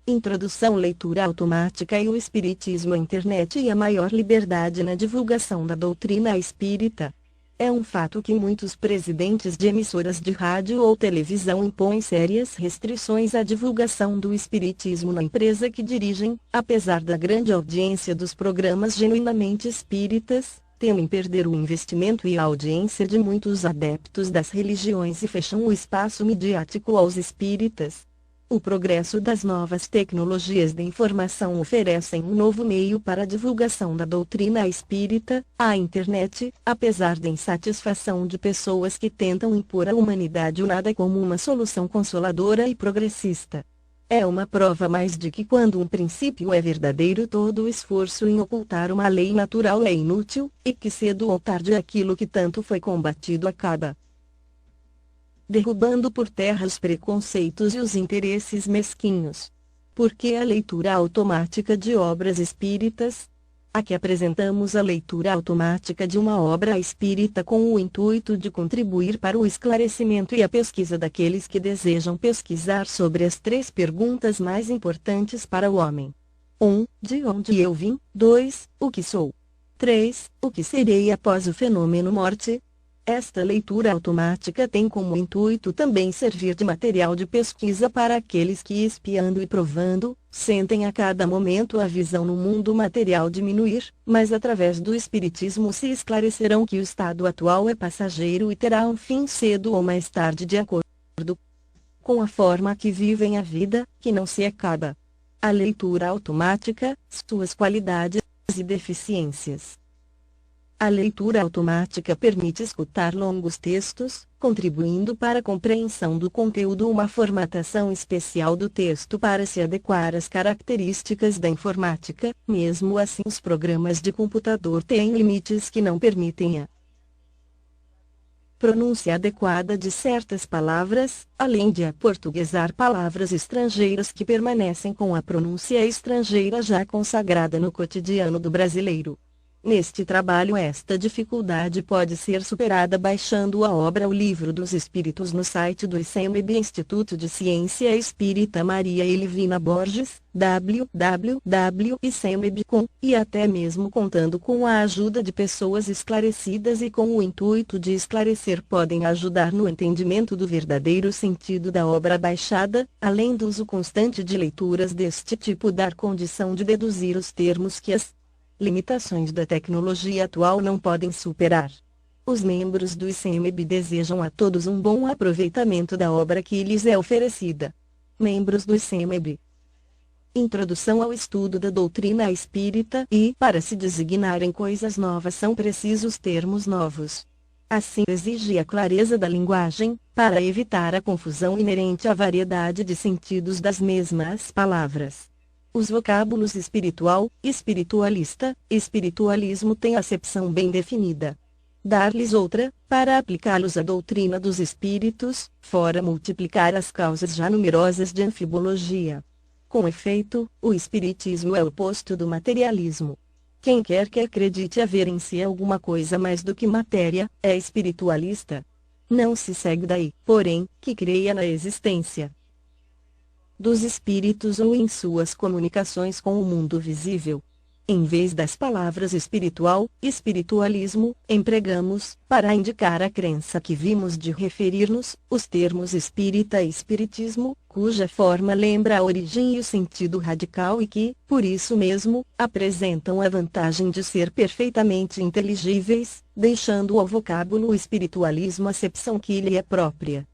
Introdução, leitura automática e o Espiritismo, a internet e a maior liberdade na divulgação da doutrina espírita. É um fato que muitos presidentes de emissoras de rádio ou televisão impõem sérias restrições à divulgação do espiritismo na empresa que dirigem, apesar da grande audiência dos programas genuinamente espíritas, temem perder o investimento e a audiência de muitos adeptos das religiões e fecham o espaço midiático aos espíritas. O progresso das novas tecnologias de informação oferecem um novo meio para a divulgação da doutrina espírita, a internet, apesar da insatisfação de pessoas que tentam impor à humanidade o nada como uma solução consoladora e progressista. É uma prova mais de que quando um princípio é verdadeiro, todo o esforço em ocultar uma lei natural é inútil, e que cedo ou tarde aquilo que tanto foi combatido acaba derrubando por terra os preconceitos e os interesses mesquinhos. Porque a leitura automática de obras espíritas? Aqui apresentamos a leitura automática de uma obra espírita com o intuito de contribuir para o esclarecimento e a pesquisa daqueles que desejam pesquisar sobre as 3 perguntas mais importantes para o homem. 1. De onde eu vim? 2. O que sou? 3. O que serei após o fenômeno morte? Esta leitura automática tem como intuito também servir de material de pesquisa para aqueles que, espiando e provando, sentem a cada momento a visão no mundo material diminuir, mas através do espiritismo se esclarecerão que o estado atual é passageiro e terá um fim cedo ou mais tarde de acordo com a forma que vivem a vida, que não se acaba. A leitura automática, suas qualidades e deficiências. A leitura automática permite escutar longos textos, contribuindo para a compreensão do conteúdo, uma formatação especial do texto para se adequar às características da informática. Mesmo assim, os programas de computador têm limites que não permitem a pronúncia adequada de certas palavras, além de aportuguesar palavras estrangeiras que permanecem com a pronúncia estrangeira já consagrada no cotidiano do brasileiro. Neste trabalho, esta dificuldade pode ser superada baixando a obra O Livro dos Espíritos no site do ICEMEB, Instituto de Ciência Espírita Maria Elivina Borges, www.icemeb.com, e até mesmo contando com a ajuda de pessoas esclarecidas e com o intuito de esclarecer, podem ajudar no entendimento do verdadeiro sentido da obra baixada, além do uso constante de leituras deste tipo, dar condição de deduzir os termos que as limitações da tecnologia atual não podem superar. Os membros do ICEMEB desejam a todos um bom aproveitamento da obra que lhes é oferecida. Membros do ICEMEB. Introdução ao estudo da doutrina espírita e, para se designarem coisas novas, são precisos termos novos. Assim exige a clareza da linguagem, para evitar a confusão inerente à variedade de sentidos das mesmas palavras. Os vocábulos espiritual, espiritualista, espiritualismo têm acepção bem definida. Dar-lhes outra, para aplicá-los à doutrina dos espíritos, fora multiplicar as causas já numerosas de anfibologia. Com efeito, o espiritismo é o oposto do materialismo. Quem quer que acredite haver em si alguma coisa mais do que matéria, é espiritualista. Não se segue daí, porém, que creia na existência dos espíritos ou em suas comunicações com o mundo visível. Em vez das palavras espiritual, espiritualismo, empregamos, para indicar a crença que vimos de referir-nos, os termos espírita e espiritismo, cuja forma lembra a origem e o sentido radical e que, por isso mesmo, apresentam a vantagem de ser perfeitamente inteligíveis, deixando ao vocábulo espiritualismo a acepção que lhe é própria.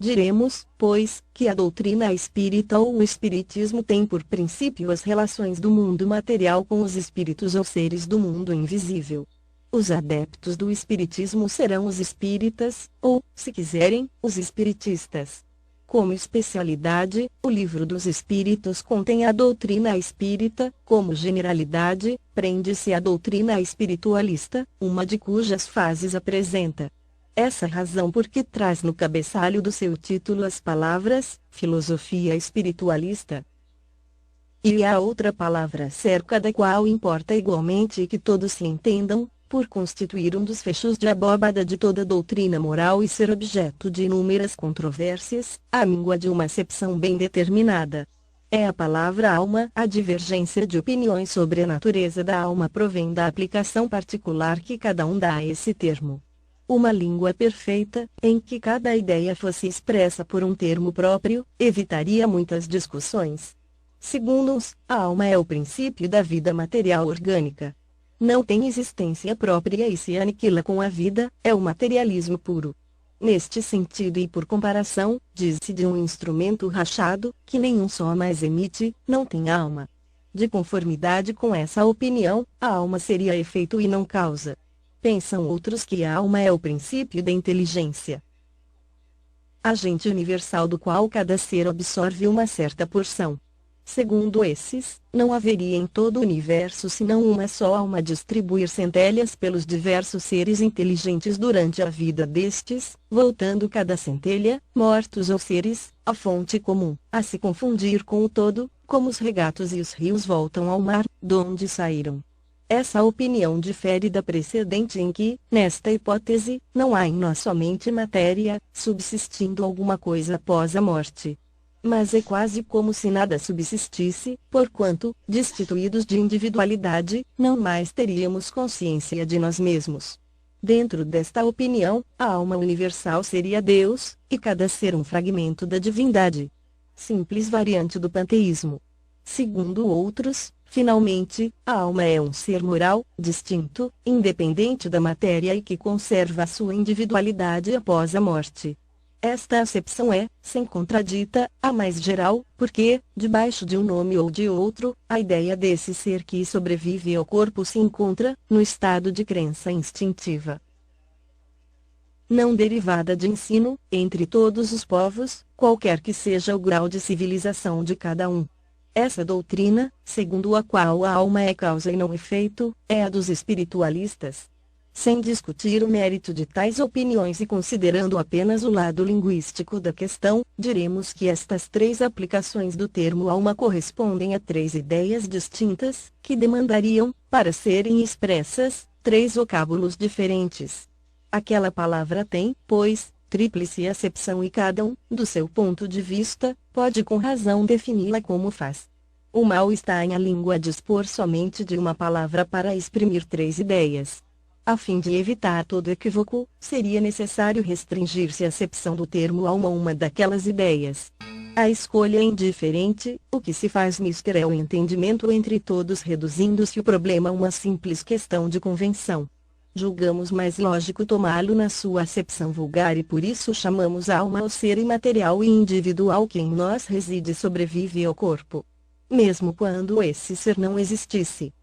Diremos, pois, que a doutrina espírita ou o espiritismo tem por princípio as relações do mundo material com os espíritos ou seres do mundo invisível. Os adeptos do espiritismo serão os espíritas, ou, se quiserem, os espiritistas. Como especialidade, o Livro dos Espíritos contém a doutrina espírita, como generalidade, prende-se à doutrina espiritualista, uma de cujas fases apresenta essa razão porque traz no cabeçalho do seu título as palavras, filosofia espiritualista. E a outra palavra cerca da qual importa igualmente que todos se entendam, por constituir um dos fechos de abóbada de toda doutrina moral e ser objeto de inúmeras controvérsias, a míngua de uma acepção bem determinada. é a palavra alma. A divergência de opiniões sobre a natureza da alma provém da aplicação particular que cada um dá a esse termo. Uma língua perfeita, em que cada ideia fosse expressa por um termo próprio, evitaria muitas discussões. Segundo uns, a alma é o princípio da vida material orgânica. Não tem existência própria e se aniquila com a vida, é o materialismo puro. Neste sentido e por comparação, diz-se de um instrumento rachado, que nenhum som mais emite, não tem alma. De conformidade com essa opinião, a alma seria efeito e não causa. Pensam outros que a alma é o princípio da inteligência, agente universal do qual cada ser absorve uma certa porção. Segundo esses, não haveria em todo o universo senão uma só alma a distribuir centelhas pelos diversos seres inteligentes durante a vida destes, voltando cada centelha, mortos ou seres, à fonte comum, a se confundir com o todo, como os regatos e os rios voltam ao mar, donde saíram. Essa opinião difere da precedente em que, nesta hipótese, não há em nós somente matéria, subsistindo alguma coisa após a morte. Mas é quase como se nada subsistisse, porquanto, destituídos de individualidade, não mais teríamos consciência de nós mesmos. Dentro desta opinião, a alma universal seria Deus, e cada ser um fragmento da divindade. Simples variante do panteísmo. Segundo outros, finalmente, a alma é um ser moral, distinto, independente da matéria e que conserva a sua individualidade após a morte. Esta acepção é, sem contradita, a mais geral, porque, debaixo de um nome ou de outro, a ideia desse ser que sobrevive ao corpo se encontra, no estado de crença instintiva, não derivada de ensino, entre todos os povos, qualquer que seja o grau de civilização de cada um. Essa doutrina, segundo a qual a alma é causa e não efeito, é a dos espiritualistas. Sem discutir o mérito de tais opiniões e considerando apenas o lado linguístico da questão, diremos que estas três aplicações do termo alma correspondem a três ideias distintas, que demandariam, para serem expressas, três vocábulos diferentes. Aquela palavra tem, pois, tríplice acepção e cada um, do seu ponto de vista, pode com razão defini-la como faz. O mal está em a língua dispor somente de uma palavra para exprimir três ideias. A fim de evitar todo equívoco, seria necessário restringir-se a acepção do termo alma a uma daquelas ideias. A escolha é indiferente, o que se faz mister é o entendimento entre todos reduzindo-se o problema a uma simples questão de convenção. Julgamos mais lógico tomá-lo na sua acepção vulgar e por isso chamamos alma ao ser imaterial e individual que em nós reside e sobrevive ao corpo. Mesmo quando esse ser não existisse,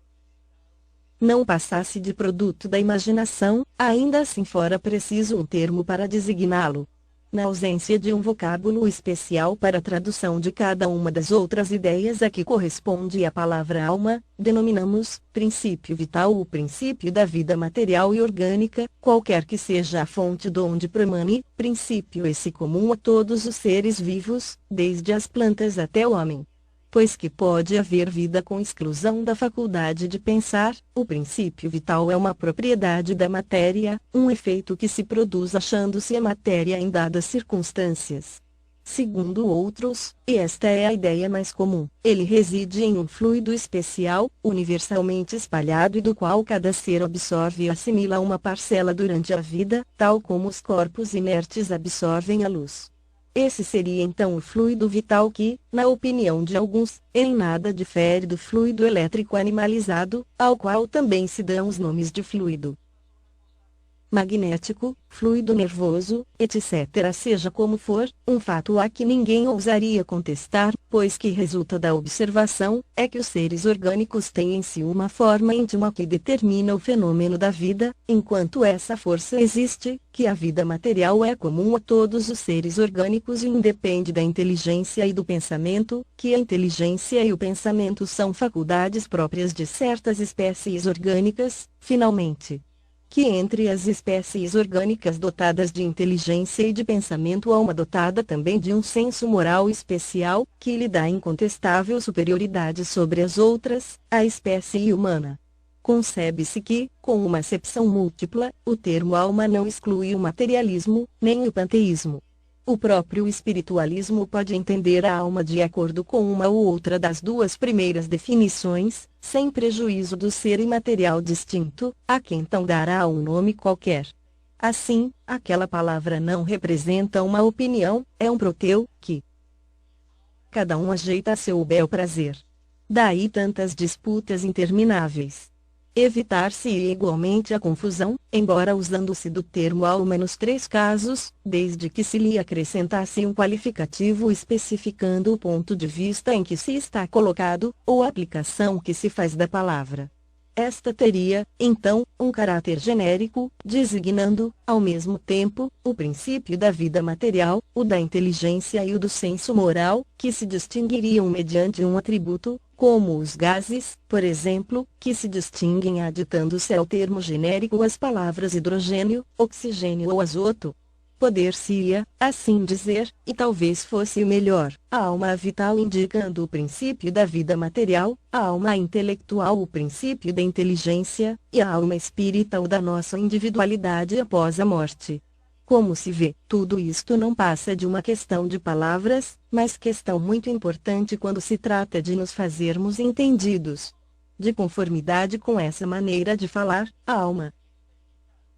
não passasse de produto da imaginação, ainda assim fora preciso um termo para designá-lo. Na ausência de um vocábulo especial para a tradução de cada uma das outras ideias a que corresponde a palavra alma, denominamos princípio vital o princípio da vida material e orgânica, qualquer que seja a fonte donde promane, princípio esse comum a todos os seres vivos, desde as plantas até o homem. Pois que pode haver vida com exclusão da faculdade de pensar, o princípio vital é uma propriedade da matéria, um efeito que se produz achando-se a matéria em dadas circunstâncias. Segundo outros, e esta é a ideia mais comum, ele reside em um fluido especial, universalmente espalhado e do qual cada ser absorve e assimila uma parcela durante a vida, tal como os corpos inertes absorvem a luz. Esse seria então o fluido vital que, na opinião de alguns, em nada difere do fluido elétrico animalizado, ao qual também se dão os nomes de fluido magnético, fluido nervoso, etc. Seja como for, um fato a que ninguém ousaria contestar, pois que resulta da observação, é que os seres orgânicos têm em si uma forma íntima que determina o fenômeno da vida, enquanto essa força existe, que a vida material é comum a todos os seres orgânicos e independe da inteligência e do pensamento, que a inteligência e o pensamento são faculdades próprias de certas espécies orgânicas, finalmente, que entre as espécies orgânicas dotadas de inteligência e de pensamento há uma dotada também de um senso moral especial, que lhe dá incontestável superioridade sobre as outras, a espécie humana. Concebe-se que, com uma acepção múltipla, o termo alma não exclui o materialismo, nem o panteísmo. O próprio espiritualismo pode entender a alma de acordo com uma ou outra das duas primeiras definições, sem prejuízo do ser imaterial distinto, a que então dará um nome qualquer. Assim, aquela palavra não representa uma opinião, é um proteu, que cada um ajeita a seu bel prazer. Daí tantas disputas intermináveis. Evitar-se igualmente a confusão, embora usando-se do termo alma nos três casos, desde que se lhe acrescentasse um qualificativo especificando o ponto de vista em que se está colocado, ou a aplicação que se faz da palavra. Esta teria, então, um caráter genérico, designando, ao mesmo tempo, o princípio da vida material, o da inteligência e o do senso moral, que se distinguiriam mediante um atributo, como os gases, por exemplo, que se distinguem aditando-se ao termo genérico as palavras hidrogênio, oxigênio ou azoto. Poder-se-ia, assim dizer, e talvez fosse o melhor, a alma vital indicando o princípio da vida material, a alma intelectual o princípio da inteligência, e a alma espírita o da nossa individualidade após a morte. Como se vê, tudo isto não passa de uma questão de palavras, mas questão muito importante quando se trata de nos fazermos entendidos. De conformidade com essa maneira de falar, a alma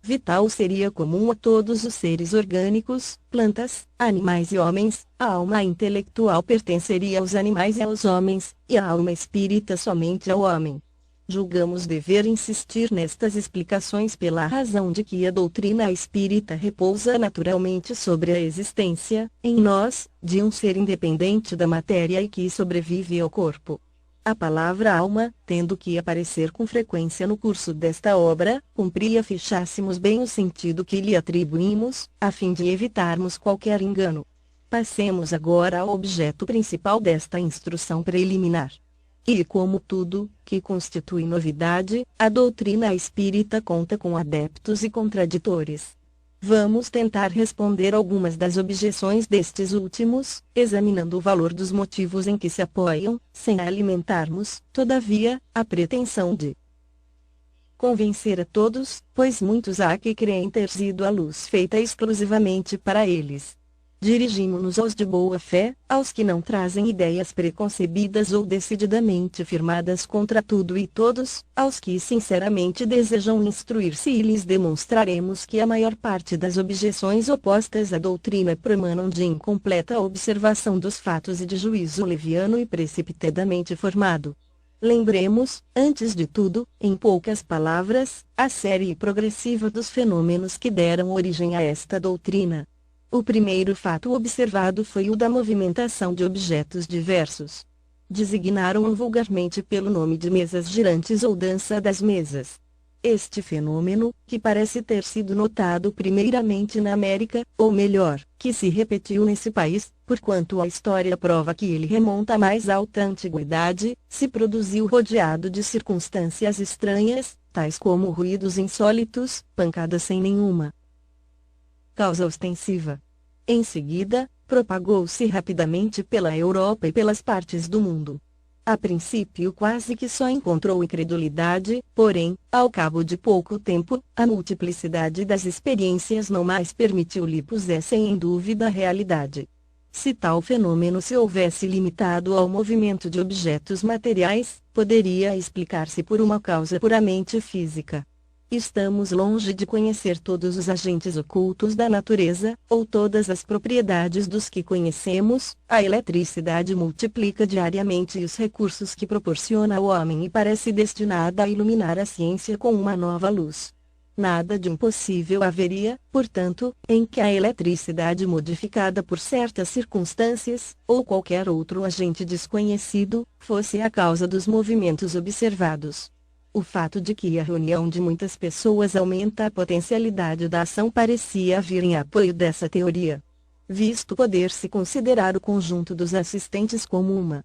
vital seria comum a todos os seres orgânicos, plantas, animais e homens, a alma intelectual pertenceria aos animais e aos homens, e a alma espírita somente ao homem. Julgamos dever insistir nestas explicações pela razão de que a doutrina espírita repousa naturalmente sobre a existência, em nós, de um ser independente da matéria e que sobrevive ao corpo. A palavra alma, tendo que aparecer com frequência no curso desta obra, cumpria fichássemos bem o sentido que lhe atribuímos, a fim de evitarmos qualquer engano. Passemos agora ao objeto principal desta instrução preliminar. E como tudo, que constitui novidade, a doutrina espírita conta com adeptos e contraditores. Vamos tentar responder algumas das objeções destes últimos, examinando o valor dos motivos em que se apoiam, sem alimentarmos, todavia, a pretensão de convencer a todos, pois muitos há que creem ter sido a luz feita exclusivamente para eles. Dirigimo-nos aos de boa fé, aos que não trazem ideias preconcebidas ou decididamente firmadas contra tudo e todos, aos que sinceramente desejam instruir-se e lhes demonstraremos que a maior parte das objeções opostas à doutrina promanam de incompleta observação dos fatos e de juízo leviano e precipitadamente formado. Lembremos, antes de tudo, em poucas palavras, a série progressiva dos fenômenos que deram origem a esta doutrina. O primeiro fato observado foi o da movimentação de objetos diversos. Designaram-o vulgarmente pelo nome de mesas girantes ou dança das mesas. Este fenômeno, que parece ter sido notado primeiramente na América, ou melhor, que se repetiu nesse país, porquanto a história prova que ele remonta à mais alta antiguidade, se produziu rodeado de circunstâncias estranhas, tais como ruídos insólitos, pancadas sem nenhuma causa ostensiva. Em seguida, propagou-se rapidamente pela Europa e pelas partes do mundo. A princípio quase que só encontrou incredulidade, porém, ao cabo de pouco tempo, a multiplicidade das experiências não mais permitiu-lhe pusessem em dúvida a realidade. Se tal fenômeno se houvesse limitado ao movimento de objetos materiais, poderia explicar-se por uma causa puramente física. Estamos longe de conhecer todos os agentes ocultos da natureza, ou todas as propriedades dos que conhecemos. A eletricidade multiplica diariamente os recursos que proporciona ao homem e parece destinada a iluminar a ciência com uma nova luz. Nada de impossível haveria, portanto, em que a eletricidade modificada por certas circunstâncias, ou qualquer outro agente desconhecido, fosse a causa dos movimentos observados. O fato de que a reunião de muitas pessoas aumenta a potencialidade da ação parecia vir em apoio dessa teoria. Visto poder-se considerar o conjunto dos assistentes como uma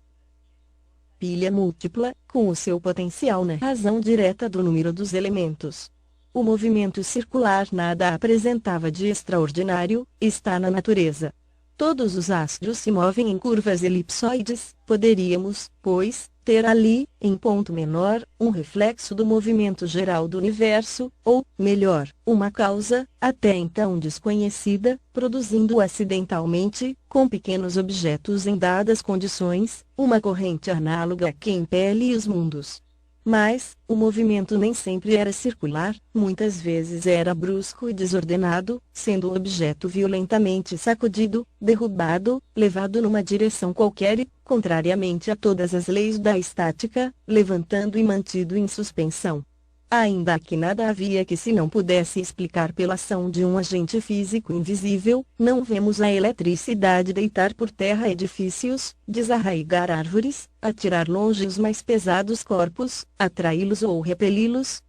pilha múltipla, com o seu potencial na razão direta do número dos elementos. O movimento circular nada apresentava de extraordinário, está na natureza. Todos os astros se movem em curvas elipsoides, poderíamos, pois, ter ali, em ponto menor, um reflexo do movimento geral do universo, ou, melhor, uma causa, até então desconhecida, produzindo acidentalmente, com pequenos objetos em dadas condições, uma corrente análoga que impele os mundos. Mas, o movimento nem sempre era circular, muitas vezes era brusco e desordenado, sendo o objeto violentamente sacudido, derrubado, levado numa direção qualquer e, contrariamente a todas as leis da estática, levantando e mantido em suspensão. Ainda que nada havia que se não pudesse explicar pela ação de um agente físico invisível, não vemos a eletricidade deitar por terra edifícios, desarraigar árvores, atirar longe os mais pesados corpos, atraí-los ou repeli-los.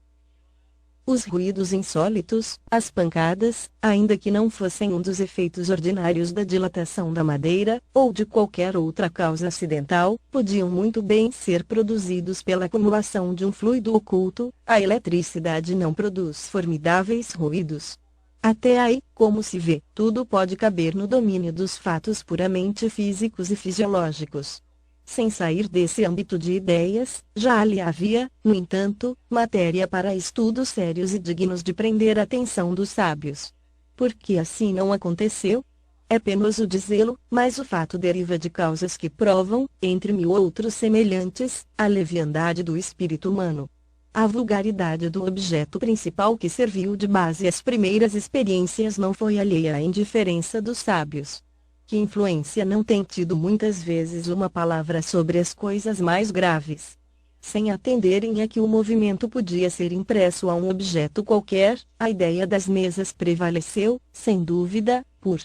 Os ruídos insólitos, as pancadas, ainda que não fossem um dos efeitos ordinários da dilatação da madeira, ou de qualquer outra causa acidental, podiam muito bem ser produzidos pela acumulação de um fluido oculto. A eletricidade não produz formidáveis ruídos. Até aí, como se vê, tudo pode caber no domínio dos fatos puramente físicos e fisiológicos. Sem sair desse âmbito de ideias, já ali havia, no entanto, matéria para estudos sérios e dignos de prender a atenção dos sábios. Por que assim não aconteceu? É penoso dizê-lo, mas o fato deriva de causas que provam, entre mil outros semelhantes, a leviandade do espírito humano. A vulgaridade do objeto principal que serviu de base às primeiras experiências não foi alheia à indiferença dos sábios. Que influência não tem tido muitas vezes uma palavra sobre as coisas mais graves? Sem atenderem a que o movimento podia ser impresso a um objeto qualquer, a ideia das mesas prevaleceu, sem dúvida, por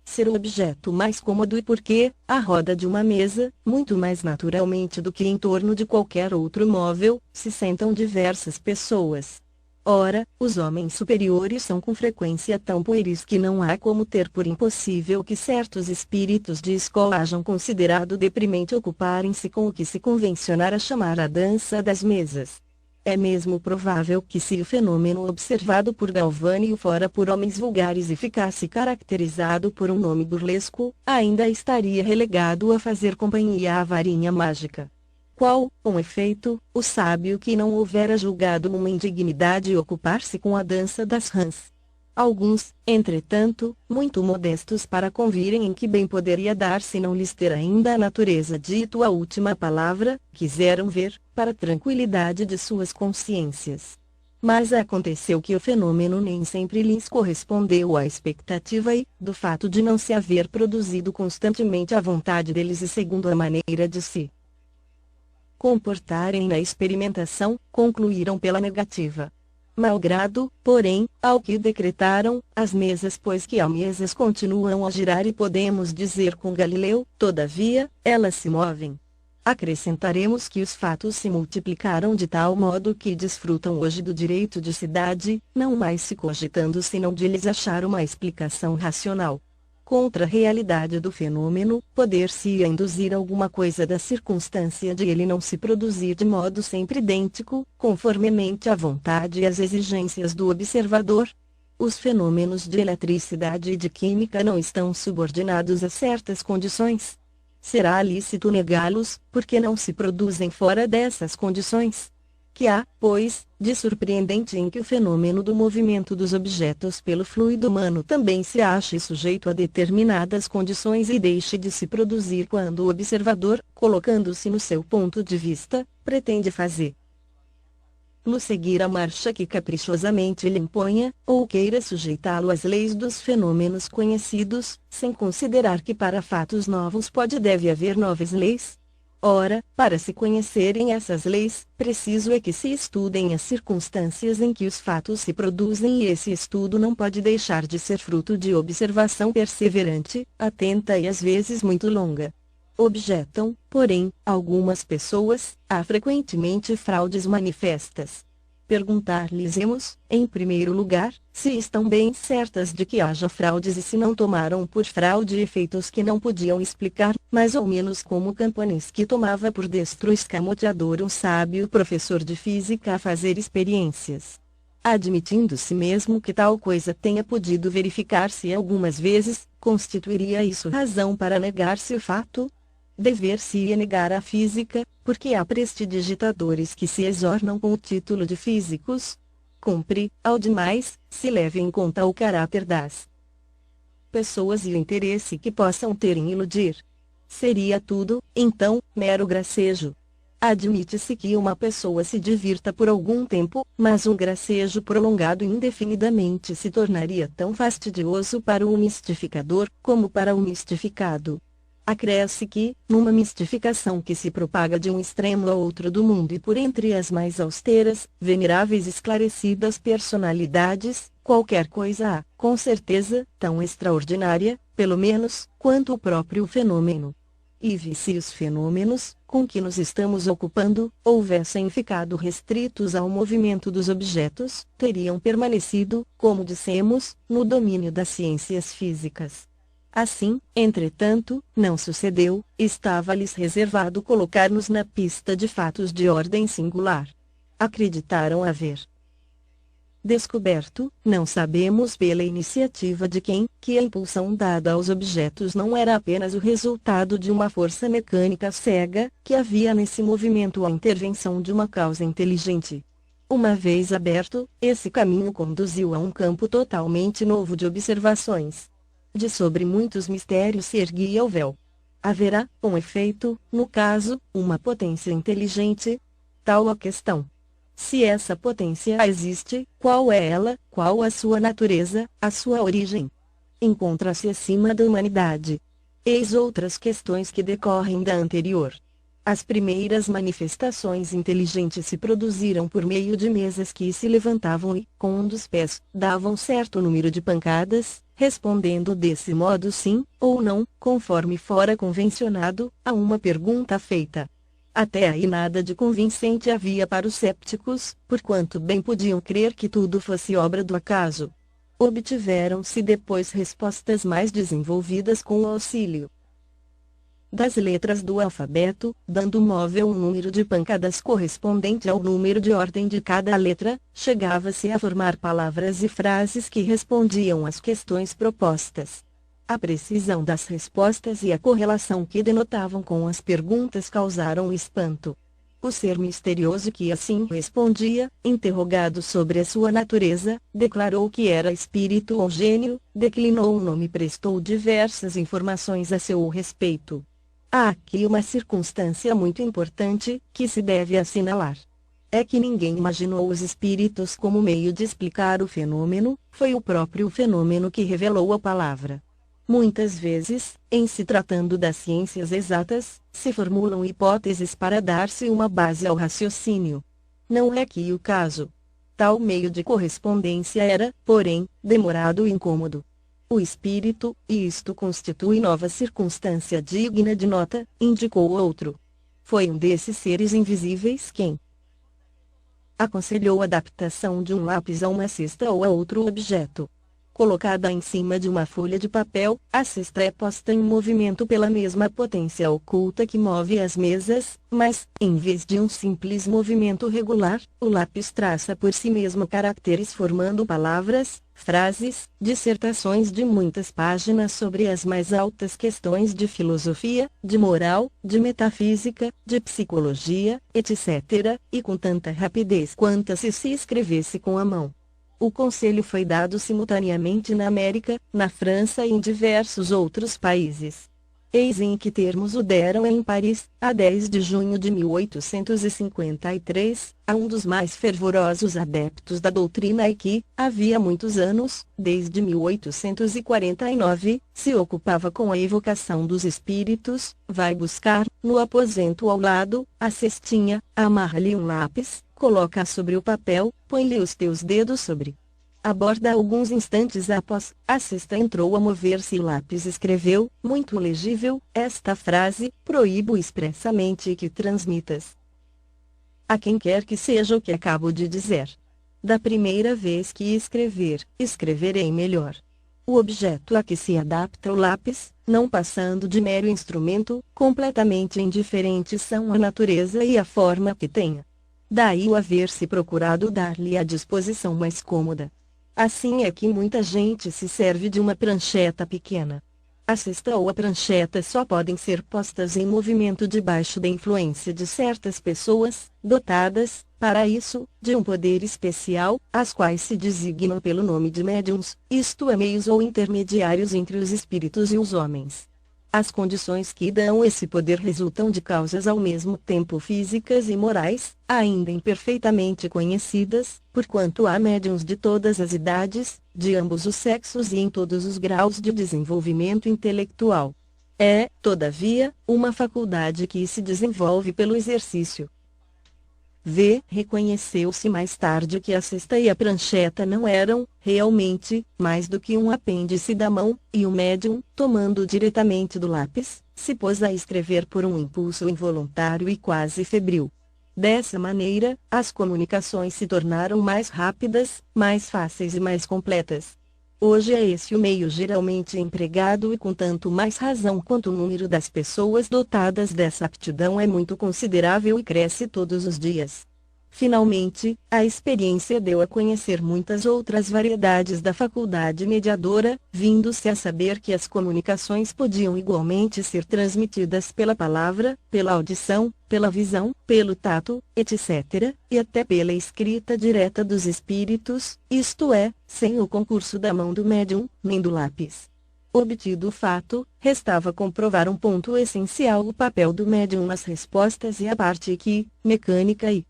ser o objeto mais cômodo e porque, à roda de uma mesa, muito mais naturalmente do que em torno de qualquer outro móvel, se sentam diversas pessoas. Ora, os homens superiores são com frequência tão pueris que não há como ter por impossível que certos espíritos de escola hajam considerado deprimente ocuparem-se com o que se convencionara chamar a dança das mesas. É mesmo provável que se o fenômeno observado por Galvani fora por homens vulgares e ficasse caracterizado por um nome burlesco, ainda estaria relegado a fazer companhia à varinha mágica. Qual, com efeito, o sábio que não houvera julgado uma indignidade ocupar-se com a dança das rãs? Alguns, entretanto, muito modestos para convirem em que bem poderia dar se não lhes ter ainda a natureza dito a última palavra, quiseram ver, para a tranquilidade de suas consciências. Mas aconteceu que o fenômeno nem sempre lhes correspondeu à expectativa e, do fato de não se haver produzido constantemente à vontade deles e segundo a maneira de se comportarem na experimentação, concluíram pela negativa. Malgrado, porém, ao que decretaram, as mesas pois que as mesas continuam a girar e podemos dizer com Galileu, todavia, elas se movem. Acrescentaremos que os fatos se multiplicaram de tal modo que desfrutam hoje do direito de cidade, não mais se cogitando senão de lhes achar uma explicação racional. Contra a realidade do fenômeno, poder-se-ia induzir alguma coisa da circunstância de ele não se produzir de modo sempre idêntico, conformemente à vontade e às exigências do observador. Os fenômenos de eletricidade e de química não estão subordinados a certas condições. Será lícito negá-los, porque não se produzem fora dessas condições. Que há, pois, de surpreendente em que o fenômeno do movimento dos objetos pelo fluido humano também se ache sujeito a determinadas condições e deixe de se produzir quando o observador, colocando-se no seu ponto de vista, pretende fazer seguir a marcha que caprichosamente lhe imponha, ou queira sujeitá-lo às leis dos fenômenos conhecidos, sem considerar que para fatos novos pode e deve haver novas leis? Ora, para se conhecerem essas leis, preciso é que se estudem as circunstâncias em que os fatos se produzem e esse estudo não pode deixar de ser fruto de observação perseverante, atenta e às vezes muito longa. Objetam, porém, algumas pessoas, há frequentemente fraudes manifestas. Perguntar-lhes-emos, em primeiro lugar, se estão bem certas de que haja fraudes e se não tomaram por fraude efeitos que não podiam explicar, mais ou menos como Campones que tomava por destro escamoteador um sábio professor de física a fazer experiências. Admitindo-se mesmo que tal coisa tenha podido verificar-se algumas vezes, constituiria isso razão para negar-se o fato? dever-se-ia negar a física, porque há prestidigitadores que se exornam com o título de físicos. Cumpre, ao demais, se leve em conta o caráter das pessoas e o interesse que possam ter em iludir. Seria tudo, então, mero gracejo. Admite-se que uma pessoa se divirta por algum tempo, mas um gracejo prolongado indefinidamente se tornaria tão fastidioso para o mistificador, como para o mistificado. Acresce que, numa mistificação que se propaga de um extremo a outro do mundo e por entre as mais austeras, veneráveis e esclarecidas personalidades, qualquer coisa há, com certeza, tão extraordinária, pelo menos, quanto o próprio fenômeno. E se os fenômenos, com que nos estamos ocupando, houvessem ficado restritos ao movimento dos objetos, teriam permanecido, como dissemos, no domínio das ciências físicas. Assim, entretanto, não sucedeu, estava-lhes reservado colocar-nos na pista de fatos de ordem singular. Acreditaram haver descoberto, não sabemos pela iniciativa de quem, que a impulsão dada aos objetos não era apenas o resultado de uma força mecânica cega, que havia nesse movimento a intervenção de uma causa inteligente. Uma vez aberto, esse caminho conduziu a um campo totalmente novo de observações. De sobre muitos mistérios se erguia o véu. Haverá, com efeito, no caso, uma potência inteligente? Tal a questão. Se essa potência existe, qual é ela, qual a sua natureza, a sua origem? Encontra-se acima da humanidade. Eis outras questões que decorrem da anterior. As primeiras manifestações inteligentes se produziram por meio de mesas que se levantavam e, com um dos pés, davam certo número de pancadas, respondendo desse modo sim, ou não, conforme fora convencionado, a uma pergunta feita. Até aí nada de convincente havia para os cépticos, porquanto bem podiam crer que tudo fosse obra do acaso. Obtiveram-se depois respostas mais desenvolvidas com o auxílio das letras do alfabeto, dando móvel um número de pancadas correspondente ao número de ordem de cada letra, chegava-se a formar palavras e frases que respondiam às questões propostas. A precisão das respostas e a correlação que denotavam com as perguntas causaram espanto. O ser misterioso que assim respondia, interrogado sobre a sua natureza, declarou que era espírito ou gênio, declinou o nome e prestou diversas informações a seu respeito. Há aqui uma circunstância muito importante, que se deve assinalar. É que ninguém imaginou os espíritos como meio de explicar o fenômeno, foi o próprio fenômeno que revelou a palavra. Muitas vezes, em se tratando das ciências exatas, se formulam hipóteses para dar-se uma base ao raciocínio. Não é aqui o caso. Tal meio de correspondência era, porém, demorado e incômodo. O espírito, e isto constitui nova circunstância digna de nota, indicou outro. Foi um desses seres invisíveis quem aconselhou a adaptação de um lápis a uma cesta ou a outro objeto. Colocada em cima de uma folha de papel, a cesta é posta em movimento pela mesma potência oculta que move as mesas, mas, em vez de um simples movimento regular, o lápis traça por si mesmo caracteres formando palavras, frases, dissertações de muitas páginas sobre as mais altas questões de filosofia, de moral, de metafísica, de psicologia, etc., e com tanta rapidez quanto se escrevesse com a mão. O conselho foi dado simultaneamente na América, na França e em diversos outros países. Eis em que termos o deram em Paris, a 10 de junho de 1853, a um dos mais fervorosos adeptos da doutrina e que, havia muitos anos, desde 1849, se ocupava com a evocação dos espíritos. Vai buscar, no aposento ao lado, a cestinha, amarra-lhe um lápis, coloca sobre o papel, põe-lhe os teus dedos sobre a borda. Alguns instantes após, a cesta entrou a mover-se e o lápis escreveu, muito legível, esta frase: proíbo expressamente que transmitas a quem quer que seja o que acabo de dizer. Da primeira vez que escrever, escreverei melhor. O objeto a que se adapta o lápis, não passando de mero instrumento, completamente indiferentes são a natureza e a forma que tenha. Daí o haver-se procurado dar-lhe a disposição mais cômoda. Assim é que muita gente se serve de uma prancheta pequena. A cesta ou a prancheta só podem ser postas em movimento debaixo da influência de certas pessoas, dotadas, para isso, de um poder especial, as quais se designam pelo nome de médiuns, isto é, meios ou intermediários entre os espíritos e os homens. As condições que dão esse poder resultam de causas ao mesmo tempo físicas e morais, ainda imperfeitamente conhecidas, porquanto há médiuns de todas as idades, de ambos os sexos e em todos os graus de desenvolvimento intelectual. É, todavia, uma faculdade que se desenvolve pelo exercício. Reconheceu-se mais tarde que a cesta e a prancheta não eram, realmente, mais do que um apêndice da mão, e o médium, tomando diretamente do lápis, se pôs a escrever por um impulso involuntário e quase febril. Dessa maneira, as comunicações se tornaram mais rápidas, mais fáceis e mais completas. Hoje é esse o meio geralmente empregado e com tanto mais razão quanto o número das pessoas dotadas dessa aptidão é muito considerável e cresce todos os dias. Finalmente, a experiência deu a conhecer muitas outras variedades da faculdade mediadora, vindo-se a saber que as comunicações podiam igualmente ser transmitidas pela palavra, pela audição, pela visão, pelo tato, etc., e até pela escrita direta dos espíritos, isto é, sem o concurso da mão do médium, nem do lápis. Obtido o fato, restava comprovar um ponto essencial: o papel do médium nas respostas e a parte que, mecânica e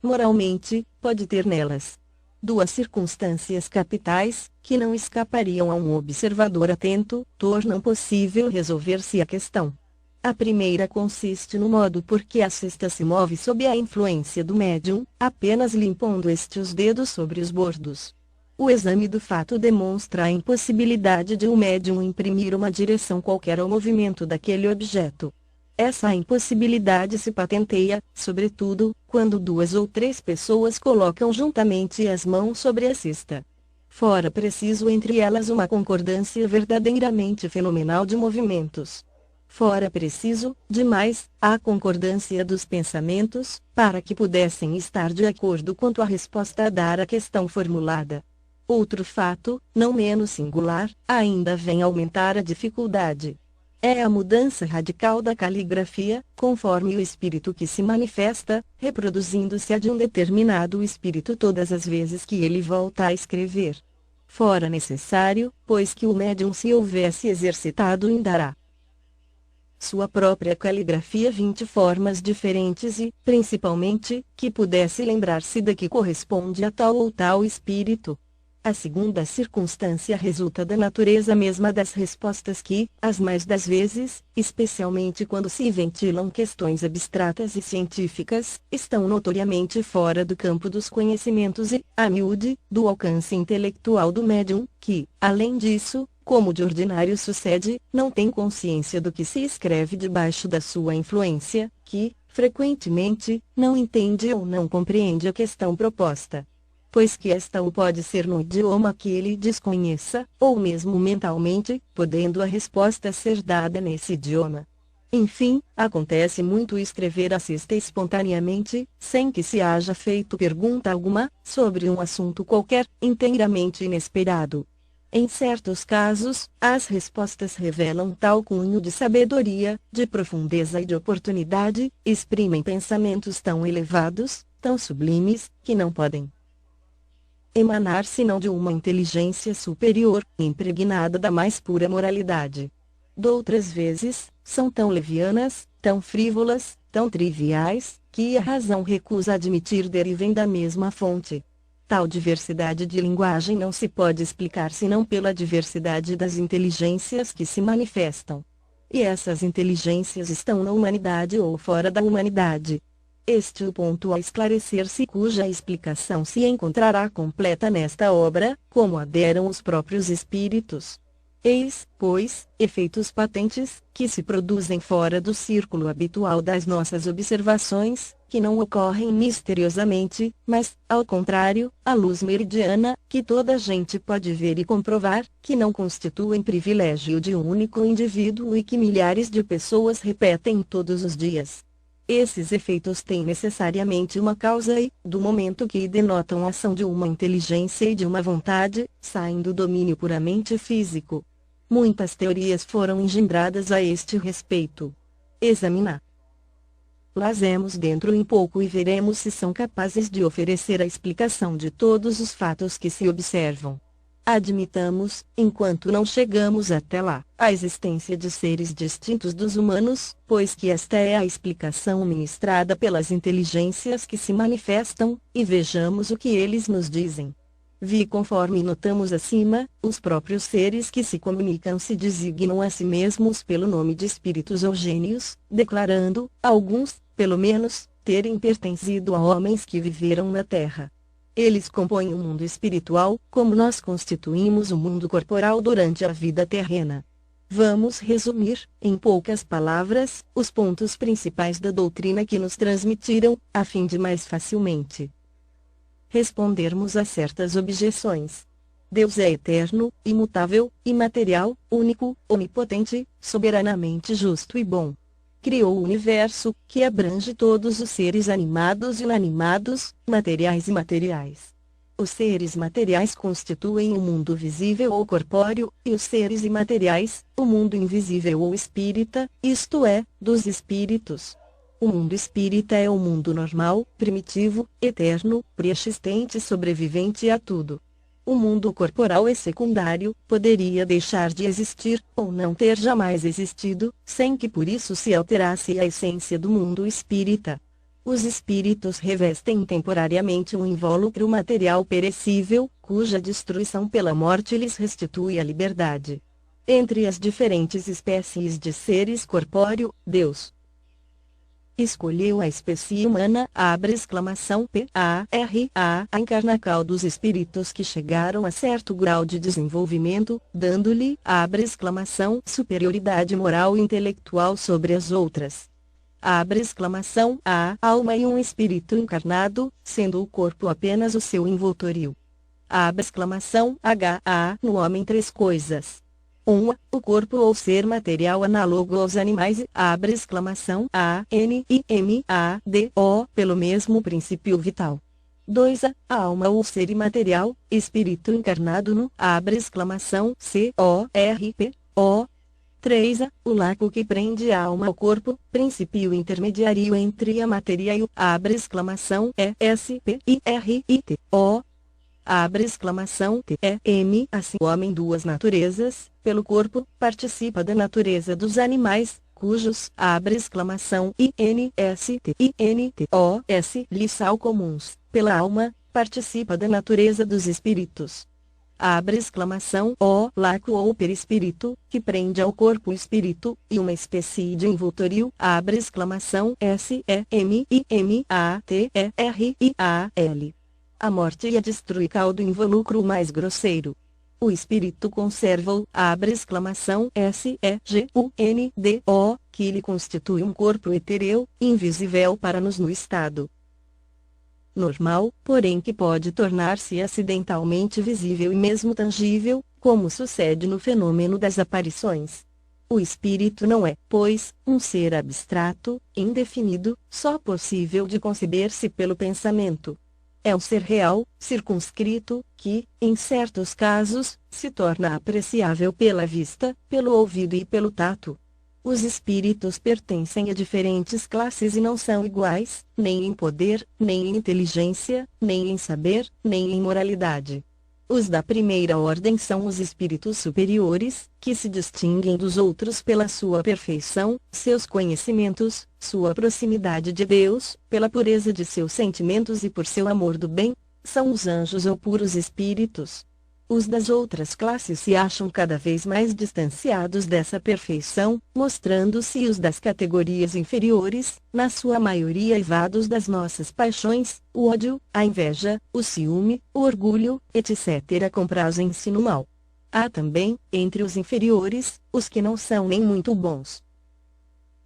moralmente, pode ter nelas. Duas circunstâncias capitais, que não escapariam a um observador atento, tornam possível resolver-se a questão. A primeira consiste no modo por que a cesta se move sob a influência do médium, apenas lhe impondo os dedos sobre os bordos. O exame do fato demonstra a impossibilidade de o médium imprimir uma direção qualquer ao movimento daquele objeto. Essa impossibilidade se patenteia, sobretudo, quando duas ou três pessoas colocam juntamente as mãos sobre a cesta. Fora preciso entre elas uma concordância verdadeiramente fenomenal de movimentos. Fora preciso, demais, a concordância dos pensamentos, para que pudessem estar de acordo quanto à resposta a dar à questão formulada. Outro fato, não menos singular, ainda vem aumentar a dificuldade. É a mudança radical da caligrafia, conforme o espírito que se manifesta, reproduzindo-se a de um determinado espírito todas as vezes que ele volta a escrever. Fora necessário, pois que o médium se houvesse exercitado em dar sua própria caligrafia 20 formas diferentes e, principalmente, que pudesse lembrar-se da que corresponde a tal ou tal espírito. A segunda circunstância resulta da natureza mesma das respostas que, as mais das vezes, especialmente quando se ventilam questões abstratas e científicas, estão notoriamente fora do campo dos conhecimentos e, a miúde, do alcance intelectual do médium, que, além disso, como de ordinário sucede, não tem consciência do que se escreve debaixo da sua influência, que, frequentemente, não entende ou não compreende a questão proposta. Pois que esta ou pode ser no idioma que ele desconheça, ou mesmo mentalmente, podendo a resposta ser dada nesse idioma. Enfim, acontece muito escrever a cesta espontaneamente, sem que se haja feito pergunta alguma, sobre um assunto qualquer, inteiramente inesperado. Em certos casos, as respostas revelam tal cunho de sabedoria, de profundeza e de oportunidade, exprimem pensamentos tão elevados, tão sublimes, que não podem emanar senão de uma inteligência superior, impregnada da mais pura moralidade. Doutras vezes, são tão levianas, tão frívolas, tão triviais, que a razão recusa admitir derivem da mesma fonte. Tal diversidade de linguagem não se pode explicar senão pela diversidade das inteligências que se manifestam. E essas inteligências estão na humanidade ou fora da humanidade. Este é o ponto a esclarecer-se, cuja explicação se encontrará completa nesta obra, como a deram os próprios espíritos. Eis, pois, efeitos patentes, que se produzem fora do círculo habitual das nossas observações, que não ocorrem misteriosamente, mas, ao contrário, à luz meridiana, que toda a gente pode ver e comprovar, que não constituem privilégio de um único indivíduo e que milhares de pessoas repetem todos os dias. Esses efeitos têm necessariamente uma causa e, do momento que denotam a ação de uma inteligência e de uma vontade, saem do domínio puramente físico. Muitas teorias foram engendradas a este respeito. Examiná-las dentro em pouco e veremos se são capazes de oferecer a explicação de todos os fatos que se observam. Admitamos, enquanto não chegamos até lá, a existência de seres distintos dos humanos, pois que esta é a explicação ministrada pelas inteligências que se manifestam, e vejamos o que eles nos dizem. Conforme notamos acima, os próprios seres que se comunicam se designam a si mesmos pelo nome de espíritos ou gênios, declarando, alguns, pelo menos, terem pertencido a homens que viveram na Terra. Eles compõem o mundo espiritual, como nós constituímos o mundo corporal durante a vida terrena. Vamos resumir, em poucas palavras, os pontos principais da doutrina que nos transmitiram, a fim de mais facilmente respondermos a certas objeções. Deus é eterno, imutável, imaterial, único, onipotente, soberanamente justo e bom. Criou o universo, que abrange todos os seres animados e inanimados, materiais e imateriais. Os seres materiais constituem o mundo visível ou corpóreo, e os seres imateriais, o mundo invisível ou espírita, isto é, dos espíritos. O mundo espírita é o mundo normal, primitivo, eterno, preexistente e sobrevivente a tudo. O mundo corporal é secundário, poderia deixar de existir, ou não ter jamais existido, sem que por isso se alterasse a essência do mundo espírita. Os espíritos revestem temporariamente um invólucro material perecível, cuja destruição pela morte lhes restitui a liberdade. Entre as diferentes espécies de seres corpóreo, Deus escolheu a espécie humana, a encarnacal dos espíritos que chegaram a certo grau de desenvolvimento, dando-lhe, superioridade moral e intelectual sobre as outras. A alma e um espírito encarnado, sendo o corpo apenas o seu envoltório. No homem três coisas. 1. O corpo ou ser material análogo aos animais, pelo mesmo princípio vital. 2. A alma ou ser imaterial, espírito encarnado no, corpo. 3. O laço que prende a alma ao corpo, princípio intermediário entre a matéria e o, assim o homem duas naturezas, pelo corpo, participa da natureza dos animais, cujos, lhes são comuns, pela alma, participa da natureza dos espíritos. Laco ou perispírito, que prende ao corpo o espírito, e uma espécie de envoltório, a morte e a destrui do involucro mais grosseiro. O espírito conserva-o, que lhe constitui um corpo etéreo, invisível para nós no estado normal, porém que pode tornar-se acidentalmente visível e mesmo tangível, como sucede no fenômeno das aparições. O espírito não é, pois, um ser abstrato, indefinido, só possível de conceber-se pelo pensamento. É um ser real, circunscrito, que, em certos casos, se torna apreciável pela vista, pelo ouvido e pelo tato. Os espíritos pertencem a diferentes classes e não são iguais, nem em poder, nem em inteligência, nem em saber, nem em moralidade. Os da primeira ordem são os espíritos superiores, que se distinguem dos outros pela sua perfeição, seus conhecimentos, sua proximidade de Deus, pela pureza de seus sentimentos e por seu amor do bem. São os anjos ou puros espíritos. Os das outras classes se acham cada vez mais distanciados dessa perfeição, mostrando-se os das categorias inferiores, na sua maioria eivados das nossas paixões, o ódio, a inveja, o ciúme, o orgulho, etc. comprazem-se no mal. Há também, entre os inferiores, os que não são nem muito bons,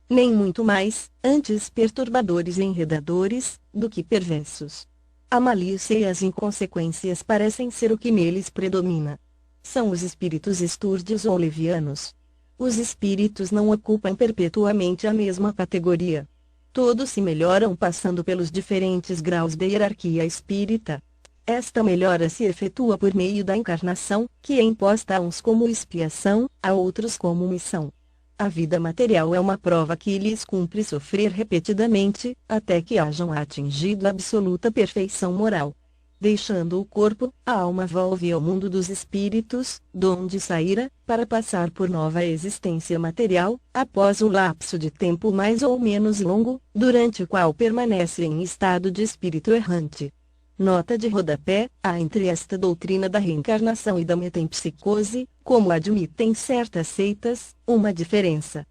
nem muito mais, antes perturbadores e enredadores, do que perversos. A malícia e as inconsequências parecem ser o que neles predomina. São os espíritos estúrdios ou levianos. Os espíritos não ocupam perpetuamente a mesma categoria. Todos se melhoram passando pelos diferentes graus da hierarquia espírita. Esta melhora se efetua por meio da encarnação, que é imposta a uns como expiação, a outros como missão. A vida material é uma prova que lhes cumpre sofrer repetidamente, até que hajam atingido a absoluta perfeição moral. Deixando o corpo, a alma volve ao mundo dos espíritos, donde saíra, para passar por nova existência material, após um lapso de tempo mais ou menos longo, durante o qual permanece em estado de espírito errante. Nota de rodapé: há entre esta doutrina da reencarnação e da metempsicose, como admitem certas seitas, uma diferença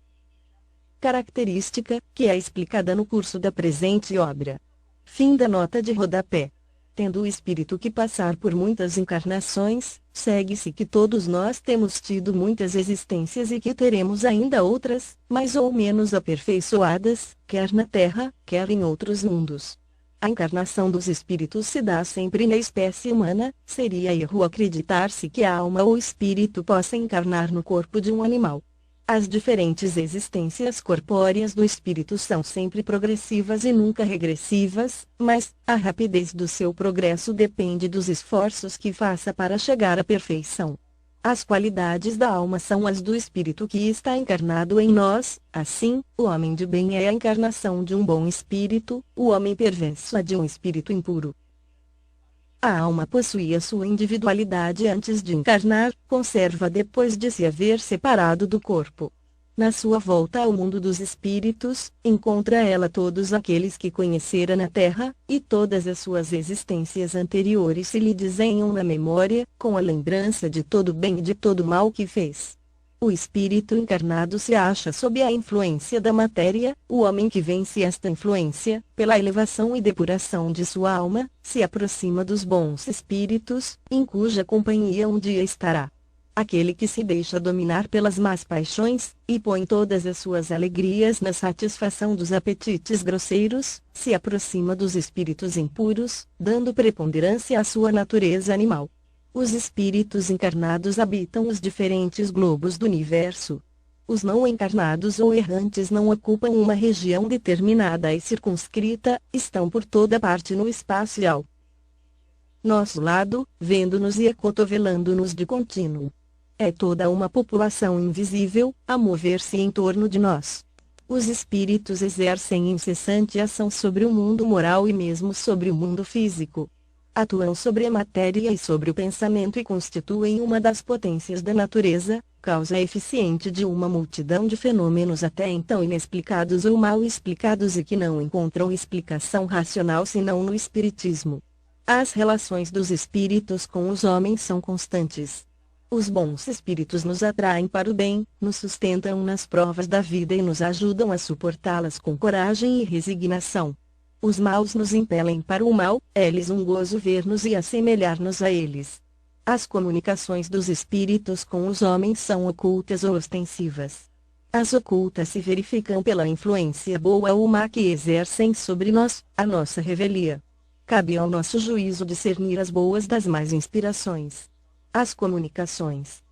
característica, que é explicada no curso da presente obra. Fim da nota de rodapé. Tendo o espírito que passar por muitas encarnações, segue-se que todos nós temos tido muitas existências e que teremos ainda outras, mais ou menos aperfeiçoadas, quer na Terra, quer em outros mundos. A encarnação dos espíritos se dá sempre na espécie humana. Seria erro acreditar-se que a alma ou espírito possa encarnar no corpo de um animal. As diferentes existências corpóreas do espírito são sempre progressivas e nunca regressivas, mas a rapidez do seu progresso depende dos esforços que faça para chegar à perfeição. As qualidades da alma são as do espírito que está encarnado em nós. Assim, o homem de bem é a encarnação de um bom espírito, o homem perverso a de um espírito impuro. A alma possui a sua individualidade antes de encarnar, conserva depois de se haver separado do corpo. Na sua volta ao mundo dos espíritos, encontra ela todos aqueles que conhecera na Terra, e todas as suas existências anteriores se lhe desenham na memória, com a lembrança de todo o bem e de todo o mal que fez. O espírito encarnado se acha sob a influência da matéria. O homem que vence esta influência, pela elevação e depuração de sua alma, se aproxima dos bons espíritos, em cuja companhia um dia estará. Aquele que se deixa dominar pelas más paixões, e põe todas as suas alegrias na satisfação dos apetites grosseiros, se aproxima dos espíritos impuros, dando preponderância à sua natureza animal. Os espíritos encarnados habitam os diferentes globos do universo. Os não encarnados ou errantes não ocupam uma região determinada e circunscrita, estão por toda parte no espaço e ao nosso lado, vendo-nos e acotovelando-nos de contínuo. É toda uma população invisível, a mover-se em torno de nós. Os espíritos exercem incessante ação sobre o mundo moral e mesmo sobre o mundo físico. Atuam sobre a matéria e sobre o pensamento e constituem uma das potências da natureza, causa eficiente de uma multidão de fenômenos até então inexplicados ou mal explicados e que não encontram explicação racional senão no espiritismo. As relações dos espíritos com os homens são constantes. Os bons espíritos nos atraem para o bem, nos sustentam nas provas da vida e nos ajudam a suportá-las com coragem e resignação. Os maus nos impelem para o mal, é-lhes um gozo ver-nos e assemelhar-nos a eles. As comunicações dos espíritos com os homens são ocultas ou ostensivas. As ocultas se verificam pela influência boa ou má que exercem sobre nós, a nossa revelia. Cabe ao nosso juízo discernir as boas das más inspirações. As comunicações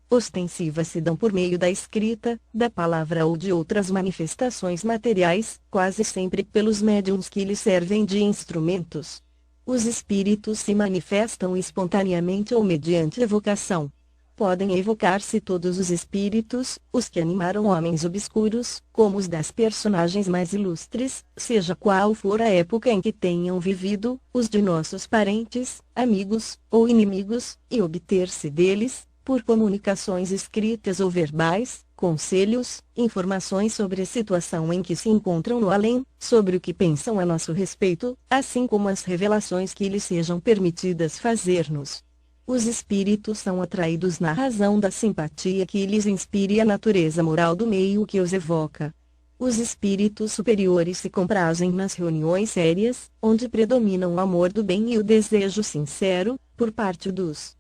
ostensivas se dão por meio da escrita, da palavra ou de outras manifestações materiais, quase sempre pelos médiuns que lhes servem de instrumentos. Os espíritos se manifestam espontaneamente ou mediante evocação. Podem evocar-se todos os espíritos, os que animaram homens obscuros, como os das personagens mais ilustres, seja qual for a época em que tenham vivido, os de nossos parentes, amigos, ou inimigos, e obter-se deles, por comunicações escritas ou verbais, conselhos, informações sobre a situação em que se encontram no além, sobre o que pensam a nosso respeito, assim como as revelações que lhes sejam permitidas fazer-nos. Os espíritos são atraídos na razão da simpatia que lhes inspire a natureza moral do meio que os evoca. Os espíritos superiores se comprazem nas reuniões sérias, onde predominam o amor do bem e o desejo sincero, por parte dos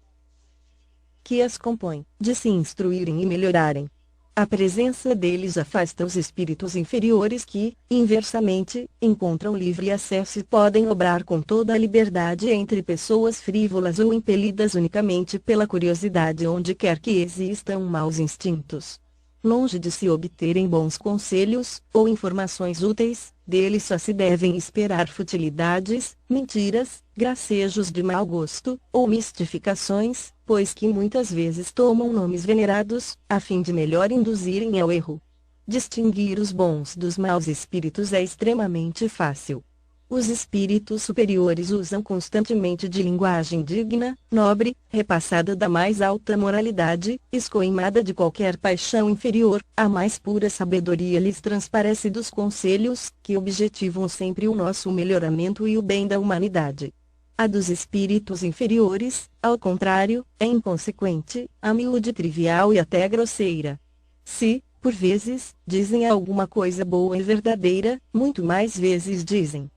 que as compõem, de se instruírem e melhorarem. A presença deles afasta os espíritos inferiores que, inversamente, encontram livre acesso e podem obrar com toda a liberdade entre pessoas frívolas ou impelidas unicamente pela curiosidade onde quer que existam maus instintos. Longe de se obterem bons conselhos, ou informações úteis, dele só se devem esperar futilidades, mentiras, gracejos de mau gosto, ou mistificações, pois que muitas vezes tomam nomes venerados, a fim de melhor induzirem ao erro. Distinguir os bons dos maus espíritos é extremamente fácil. Os espíritos superiores usam constantemente de linguagem digna, nobre, repassada da mais alta moralidade, escoimada de qualquer paixão inferior. A mais pura sabedoria lhes transparece dos conselhos, que objetivam sempre o nosso melhoramento e o bem da humanidade. A dos espíritos inferiores, ao contrário, é inconsequente, humilde, trivial e até grosseira. Se, por vezes, dizem alguma coisa boa e verdadeira, muito mais vezes dizem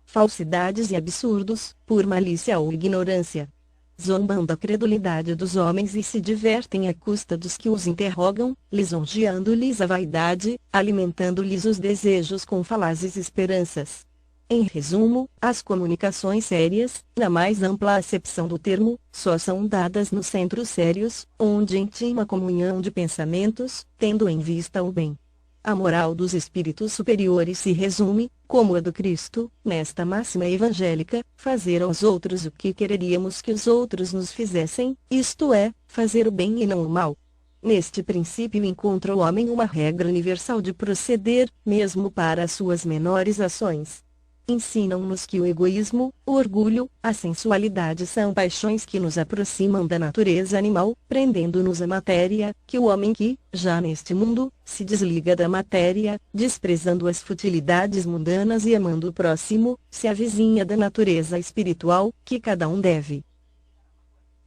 falsidades e absurdos, por malícia ou ignorância. Zombam da credulidade dos homens e se divertem à custa dos que os interrogam, lisonjeando-lhes a vaidade, alimentando-lhes os desejos com falazes esperanças. Em resumo, as comunicações sérias, na mais ampla acepção do termo, só são dadas nos centros sérios, onde íntima comunhão de pensamentos, tendo em vista o bem. A moral dos espíritos superiores se resume, como a do Cristo, nesta máxima evangélica: fazer aos outros o que quereríamos que os outros nos fizessem, isto é, fazer o bem e não o mal. Neste princípio encontra o homem uma regra universal de proceder, mesmo para as suas menores ações. Ensinam-nos que o egoísmo, o orgulho, a sensualidade são paixões que nos aproximam da natureza animal, prendendo-nos à matéria, que o homem que, já neste mundo, se desliga da matéria, desprezando as futilidades mundanas e amando o próximo, se avizinha da natureza espiritual, que cada um deve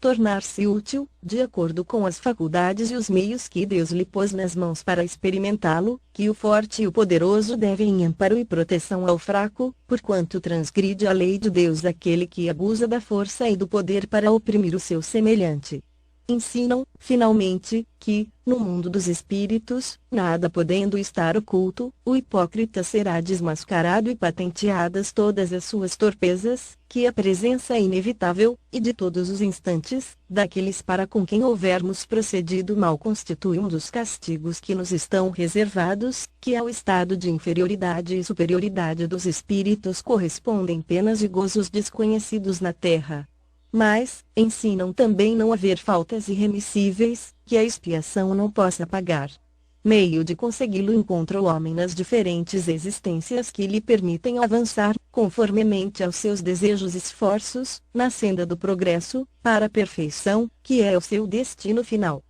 tornar-se útil, de acordo com as faculdades e os meios que Deus lhe pôs nas mãos para experimentá-lo, que o forte e o poderoso devem amparo e proteção ao fraco, porquanto transgride a lei de Deus aquele que abusa da força e do poder para oprimir o seu semelhante. Ensinam, finalmente, que, no mundo dos espíritos, nada podendo estar oculto, o hipócrita será desmascarado e patenteadas todas as suas torpezas, que a presença é inevitável, e de todos os instantes, daqueles para com quem houvermos procedido mal constitui um dos castigos que nos estão reservados, que ao estado de inferioridade e superioridade dos espíritos correspondem penas e gozos desconhecidos na terra. Mas, ensinam também não haver faltas irremissíveis, que a expiação não possa pagar. Meio de consegui-lo encontra o homem nas diferentes existências que lhe permitem avançar, conformemente aos seus desejos e esforços, na senda do progresso, para a perfeição, que é o seu destino final.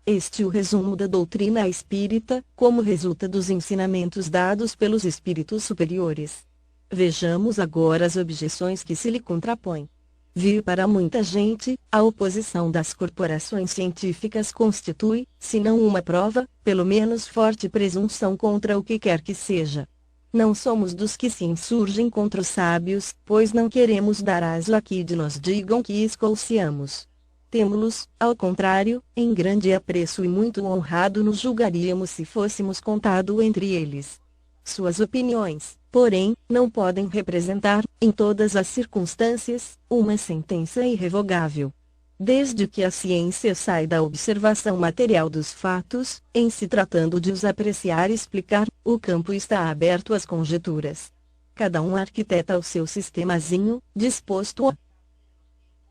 Este é o resumo da doutrina espírita, como resulta dos ensinamentos dados pelos espíritos superiores. Vejamos agora as objeções que se lhe contrapõem. Vir para muita gente, a oposição das corporações científicas constitui, se não uma prova, pelo menos forte presunção contra o que quer que seja. Não somos dos que se insurgem contra os sábios, pois não queremos dar aso a que de nós digam que escolciamos. Temo-los, ao contrário, em grande apreço e muito honrado nos julgaríamos se fôssemos contado entre eles. Suas opiniões, porém, não podem representar, em todas as circunstâncias, uma sentença irrevogável. Desde que a ciência sai da observação material dos fatos, em se tratando de os apreciar e explicar, o campo está aberto às conjecturas. Cada um arquiteta o seu sistemazinho, disposto a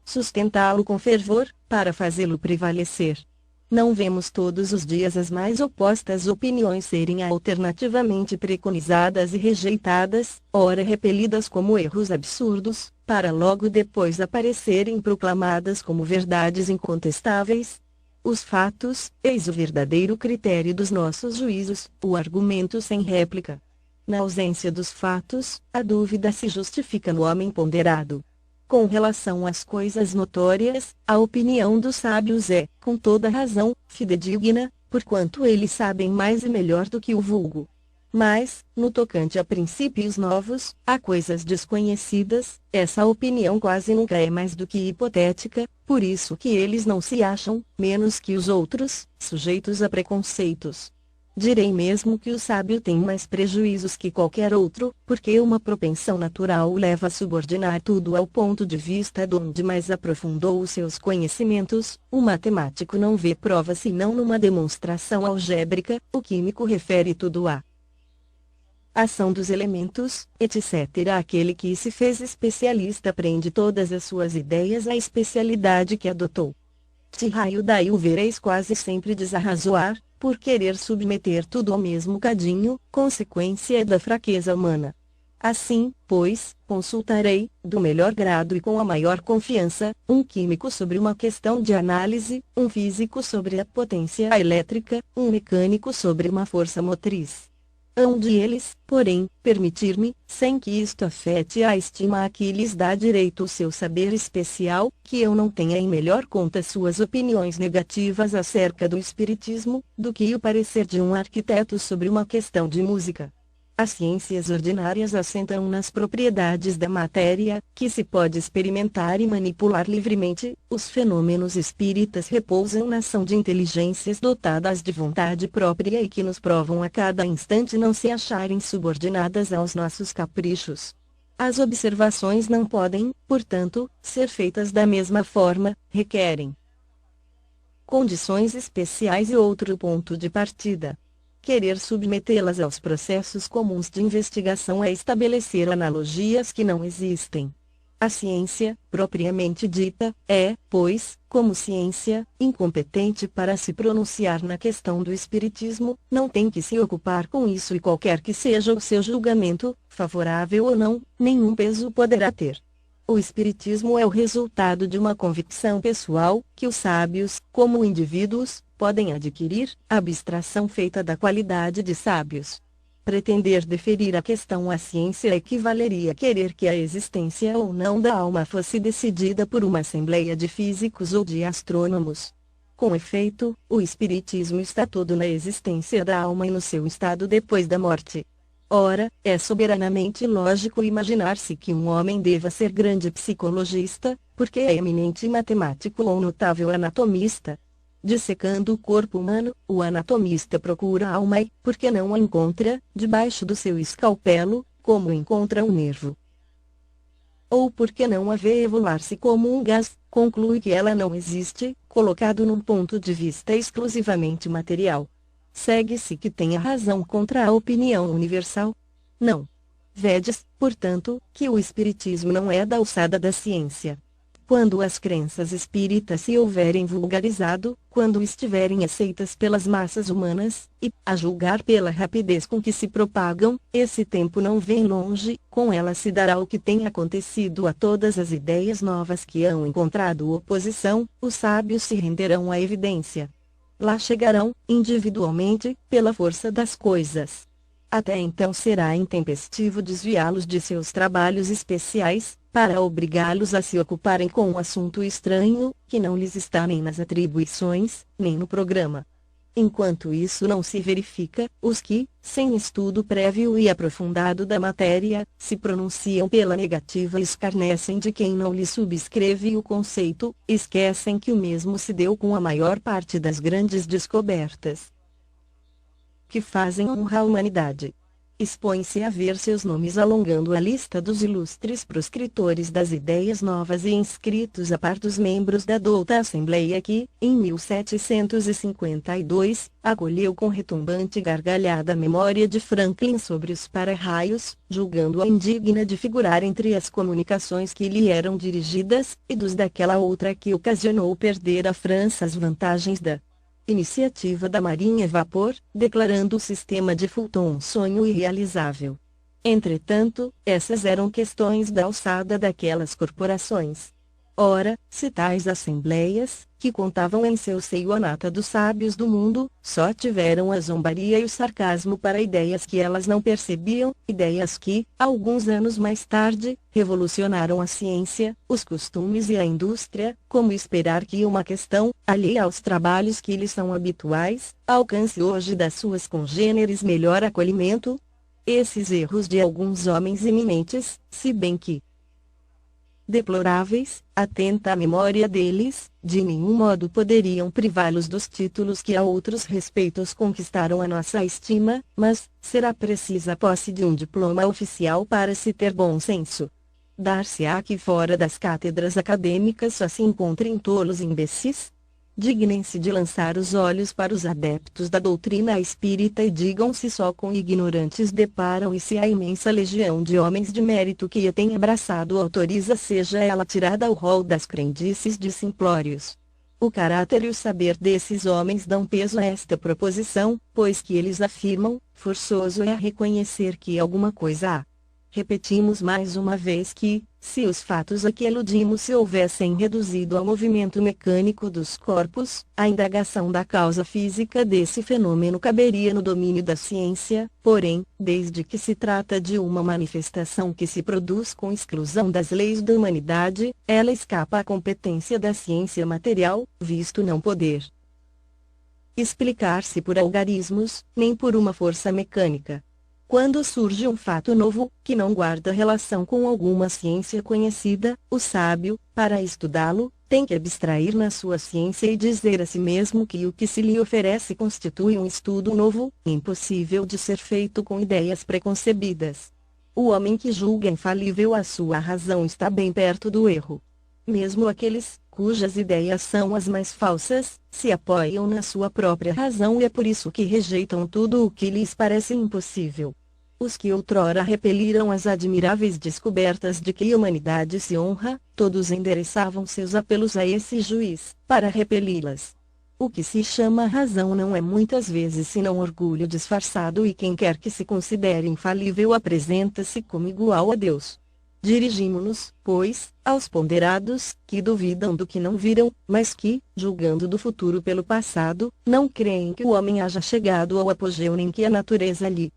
sustentá-lo com fervor, para fazê-lo prevalecer. Não vemos todos os dias as mais opostas opiniões serem alternativamente preconizadas e rejeitadas, ora repelidas como erros absurdos, para logo depois aparecerem proclamadas como verdades incontestáveis? Os fatos, eis o verdadeiro critério dos nossos juízos, o argumento sem réplica. Na ausência dos fatos, a dúvida se justifica no homem ponderado. Com relação às coisas notórias, a opinião dos sábios é, com toda razão, fidedigna, porquanto eles sabem mais e melhor do que o vulgo. Mas, no tocante a princípios novos, a coisas desconhecidas, essa opinião quase nunca é mais do que hipotética, por isso que eles não se acham, menos que os outros, sujeitos a preconceitos. Direi mesmo que o sábio tem mais prejuízos que qualquer outro, porque uma propensão natural o leva a subordinar tudo ao ponto de vista donde mais aprofundou os seus conhecimentos. O matemático não vê prova senão numa demonstração algébrica, o químico refere tudo a ação dos elementos, etc. Aquele que se fez especialista prende todas as suas ideias à especialidade que adotou. Raio daí o vereis quase sempre desarrazoar, por querer submeter tudo ao mesmo cadinho, consequência da fraqueza humana. Assim, pois, consultarei, do melhor grado e com a maior confiança, um químico sobre uma questão de análise, um físico sobre a potência elétrica, um mecânico sobre uma força motriz. Hão de eles, porém, permitir-me, sem que isto afete a estima a que lhes dá direito o seu saber especial, que eu não tenha em melhor conta suas opiniões negativas acerca do espiritismo, do que o parecer de um arquiteto sobre uma questão de música. As ciências ordinárias assentam nas propriedades da matéria, que se pode experimentar e manipular livremente. Os fenômenos espíritas repousam na ação de inteligências dotadas de vontade própria e que nos provam a cada instante não se acharem subordinadas aos nossos caprichos. As observações não podem, portanto, ser feitas da mesma forma, requerem condições especiais e outro ponto de partida. Querer submetê-las aos processos comuns de investigação é estabelecer analogias que não existem. A ciência, propriamente dita, é, pois, como ciência, incompetente para se pronunciar na questão do espiritismo, não tem que se ocupar com isso e qualquer que seja o seu julgamento, favorável ou não, nenhum peso poderá ter. O espiritismo é o resultado de uma convicção pessoal, que os sábios, como indivíduos, podem adquirir, abstração feita da qualidade de sábios. Pretender deferir a questão à ciência equivaleria a querer que a existência ou não da alma fosse decidida por uma assembleia de físicos ou de astrônomos. Com efeito, o espiritismo está todo na existência da alma e no seu estado depois da morte. Ora, é soberanamente lógico imaginar-se que um homem deva ser grande psicologista, porque é eminente matemático ou notável anatomista. Dissecando o corpo humano, o anatomista procura a alma e, porque não a encontra, debaixo do seu escalpelo, como encontra um nervo. Ou porque não a vê evolar-se como um gás, conclui que ela não existe, colocado num ponto de vista exclusivamente material. Segue-se que tenha razão contra a opinião universal? Não. Vedes, portanto, que o espiritismo não é da alçada da ciência. Quando as crenças espíritas se houverem vulgarizado, quando estiverem aceitas pelas massas humanas, e, a julgar pela rapidez com que se propagam, esse tempo não vem longe, com ela se dará o que tem acontecido a todas as ideias novas que hão encontrado oposição, os sábios se renderão à evidência. Lá chegarão, individualmente, pela força das coisas. Até então será intempestivo desviá-los de seus trabalhos especiais, para obrigá-los a se ocuparem com um assunto estranho, que não lhes está nem nas atribuições, nem no programa. Enquanto isso não se verifica, os que, sem estudo prévio e aprofundado da matéria, se pronunciam pela negativa escarnecem de quem não lhe subscreve o conceito, esquecem que o mesmo se deu com a maior parte das grandes descobertas que fazem honra à humanidade. Expõe-se a ver seus nomes alongando a lista dos ilustres proscritores das ideias novas e inscritos a par dos membros da douta Assembleia que, em 1752, acolheu com retumbante gargalhada a memória de Franklin sobre os para-raios, julgando-a indigna de figurar entre as comunicações que lhe eram dirigidas, e dos daquela outra que ocasionou perder à França as vantagens da iniciativa da marinha a vapor, declarando o sistema de Fulton um sonho irrealizável. Entretanto, essas eram questões da alçada daquelas corporações. Ora, se tais assembleias, que contavam em seu seio a nata dos sábios do mundo, só tiveram a zombaria e o sarcasmo para ideias que elas não percebiam, ideias que, alguns anos mais tarde, revolucionaram a ciência, os costumes e a indústria, como esperar que uma questão, alheia aos trabalhos que lhes são habituais, alcance hoje das suas congêneres melhor acolhimento? Esses erros de alguns homens eminentes, se bem que deploráveis, atenta à memória deles, de nenhum modo poderiam privá-los dos títulos que a outros respeitos conquistaram a nossa estima, mas, será precisa a posse de um diploma oficial para se ter bom senso. Dar-se-á que fora das cátedras acadêmicas só se encontrem tolos e imbecis? dignem-se de lançar os olhos para os adeptos da doutrina espírita e digam se só com ignorantes deparam e se a imensa legião de homens de mérito que a tem abraçado autoriza seja ela tirada ao rol das crendices de simplórios. O caráter e o saber desses homens dão peso a esta proposição, pois que eles afirmam, forçoso é reconhecer que alguma coisa há. Repetimos mais uma vez que, se os fatos a que aludimos se houvessem reduzido ao movimento mecânico dos corpos, a indagação da causa física desse fenômeno caberia no domínio da ciência, porém, desde que se trata de uma manifestação que se produz com exclusão das leis da humanidade, ela escapa à competência da ciência material, visto não poder explicar-se por algarismos, nem por uma força mecânica. Quando surge um fato novo, que não guarda relação com alguma ciência conhecida, o sábio, para estudá-lo, tem que abstrair na sua ciência e dizer a si mesmo que o que se lhe oferece constitui um estudo novo, impossível de ser feito com ideias preconcebidas. O homem que julga infalível a sua razão está bem perto do erro. Mesmo aqueles, cujas ideias são as mais falsas, se apoiam na sua própria razão e é por isso que rejeitam tudo o que lhes parece impossível. Os que outrora repeliram as admiráveis descobertas de que a humanidade se honra, todos endereçavam seus apelos a esse juiz, para repeli-las. O que se chama razão não é muitas vezes senão orgulho disfarçado e quem quer que se considere infalível apresenta-se como igual a Deus. Dirigimo-nos, pois, aos ponderados, que duvidam do que não viram, mas que, julgando do futuro pelo passado, não creem que o homem haja chegado ao apogeu nem que a natureza lhe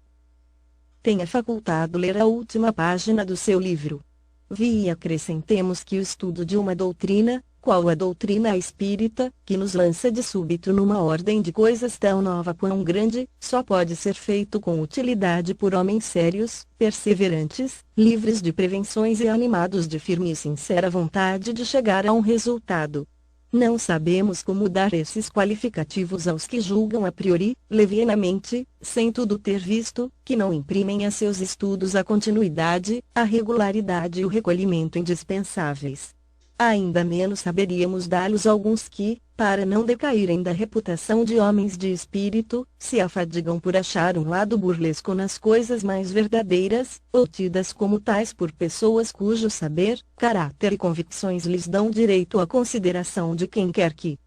tenha facultado ler a última página do seu livro. Vi e acrescentemos que o estudo de uma doutrina, qual a doutrina espírita, que nos lança de súbito numa ordem de coisas tão nova quão grande, só pode ser feito com utilidade por homens sérios, perseverantes, livres de prevenções e animados de firme e sincera vontade de chegar a um resultado. Não sabemos como dar esses qualificativos aos que julgam a priori, levianamente, sem tudo ter visto, que não imprimem a seus estudos a continuidade, a regularidade e o recolhimento indispensáveis. Ainda menos saberíamos dar-los alguns que, para não decaírem da reputação de homens de espírito, se afadigam por achar um lado burlesco nas coisas mais verdadeiras, ou tidas como tais por pessoas cujo saber, caráter e convicções lhes dão direito à consideração de quem quer que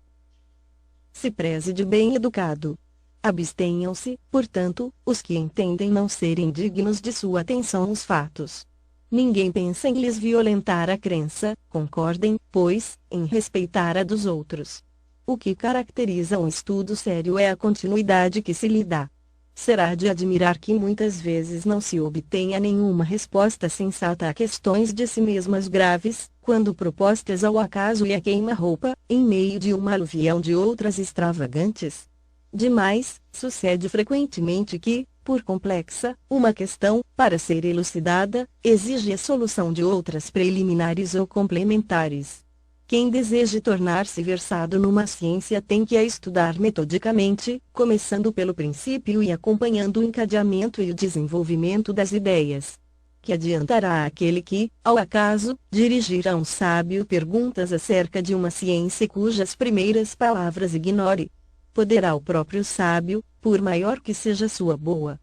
se preze de bem educado. Abstenham-se, portanto, os que entendem não serem dignos de sua atenção os fatos. Ninguém pensa em lhes violentar a crença, concordem, pois, em respeitar a dos outros. O que caracteriza um estudo sério é a continuidade que se lhe dá. Será de admirar que muitas vezes não se obtenha nenhuma resposta sensata a questões de si mesmas graves, quando propostas ao acaso e a queima-roupa, em meio de uma aluvião de outras extravagantes. Demais, sucede frequentemente que, por complexa, uma questão, para ser elucidada, exige a solução de outras preliminares ou complementares. Quem deseje tornar-se versado numa ciência tem que a estudar metodicamente, começando pelo princípio e acompanhando o encadeamento e o desenvolvimento das ideias. Que adiantará aquele que, ao acaso, dirigir a um sábio perguntas acerca de uma ciência cujas primeiras palavras ignore? Poderá o próprio sábio, por maior que seja sua boa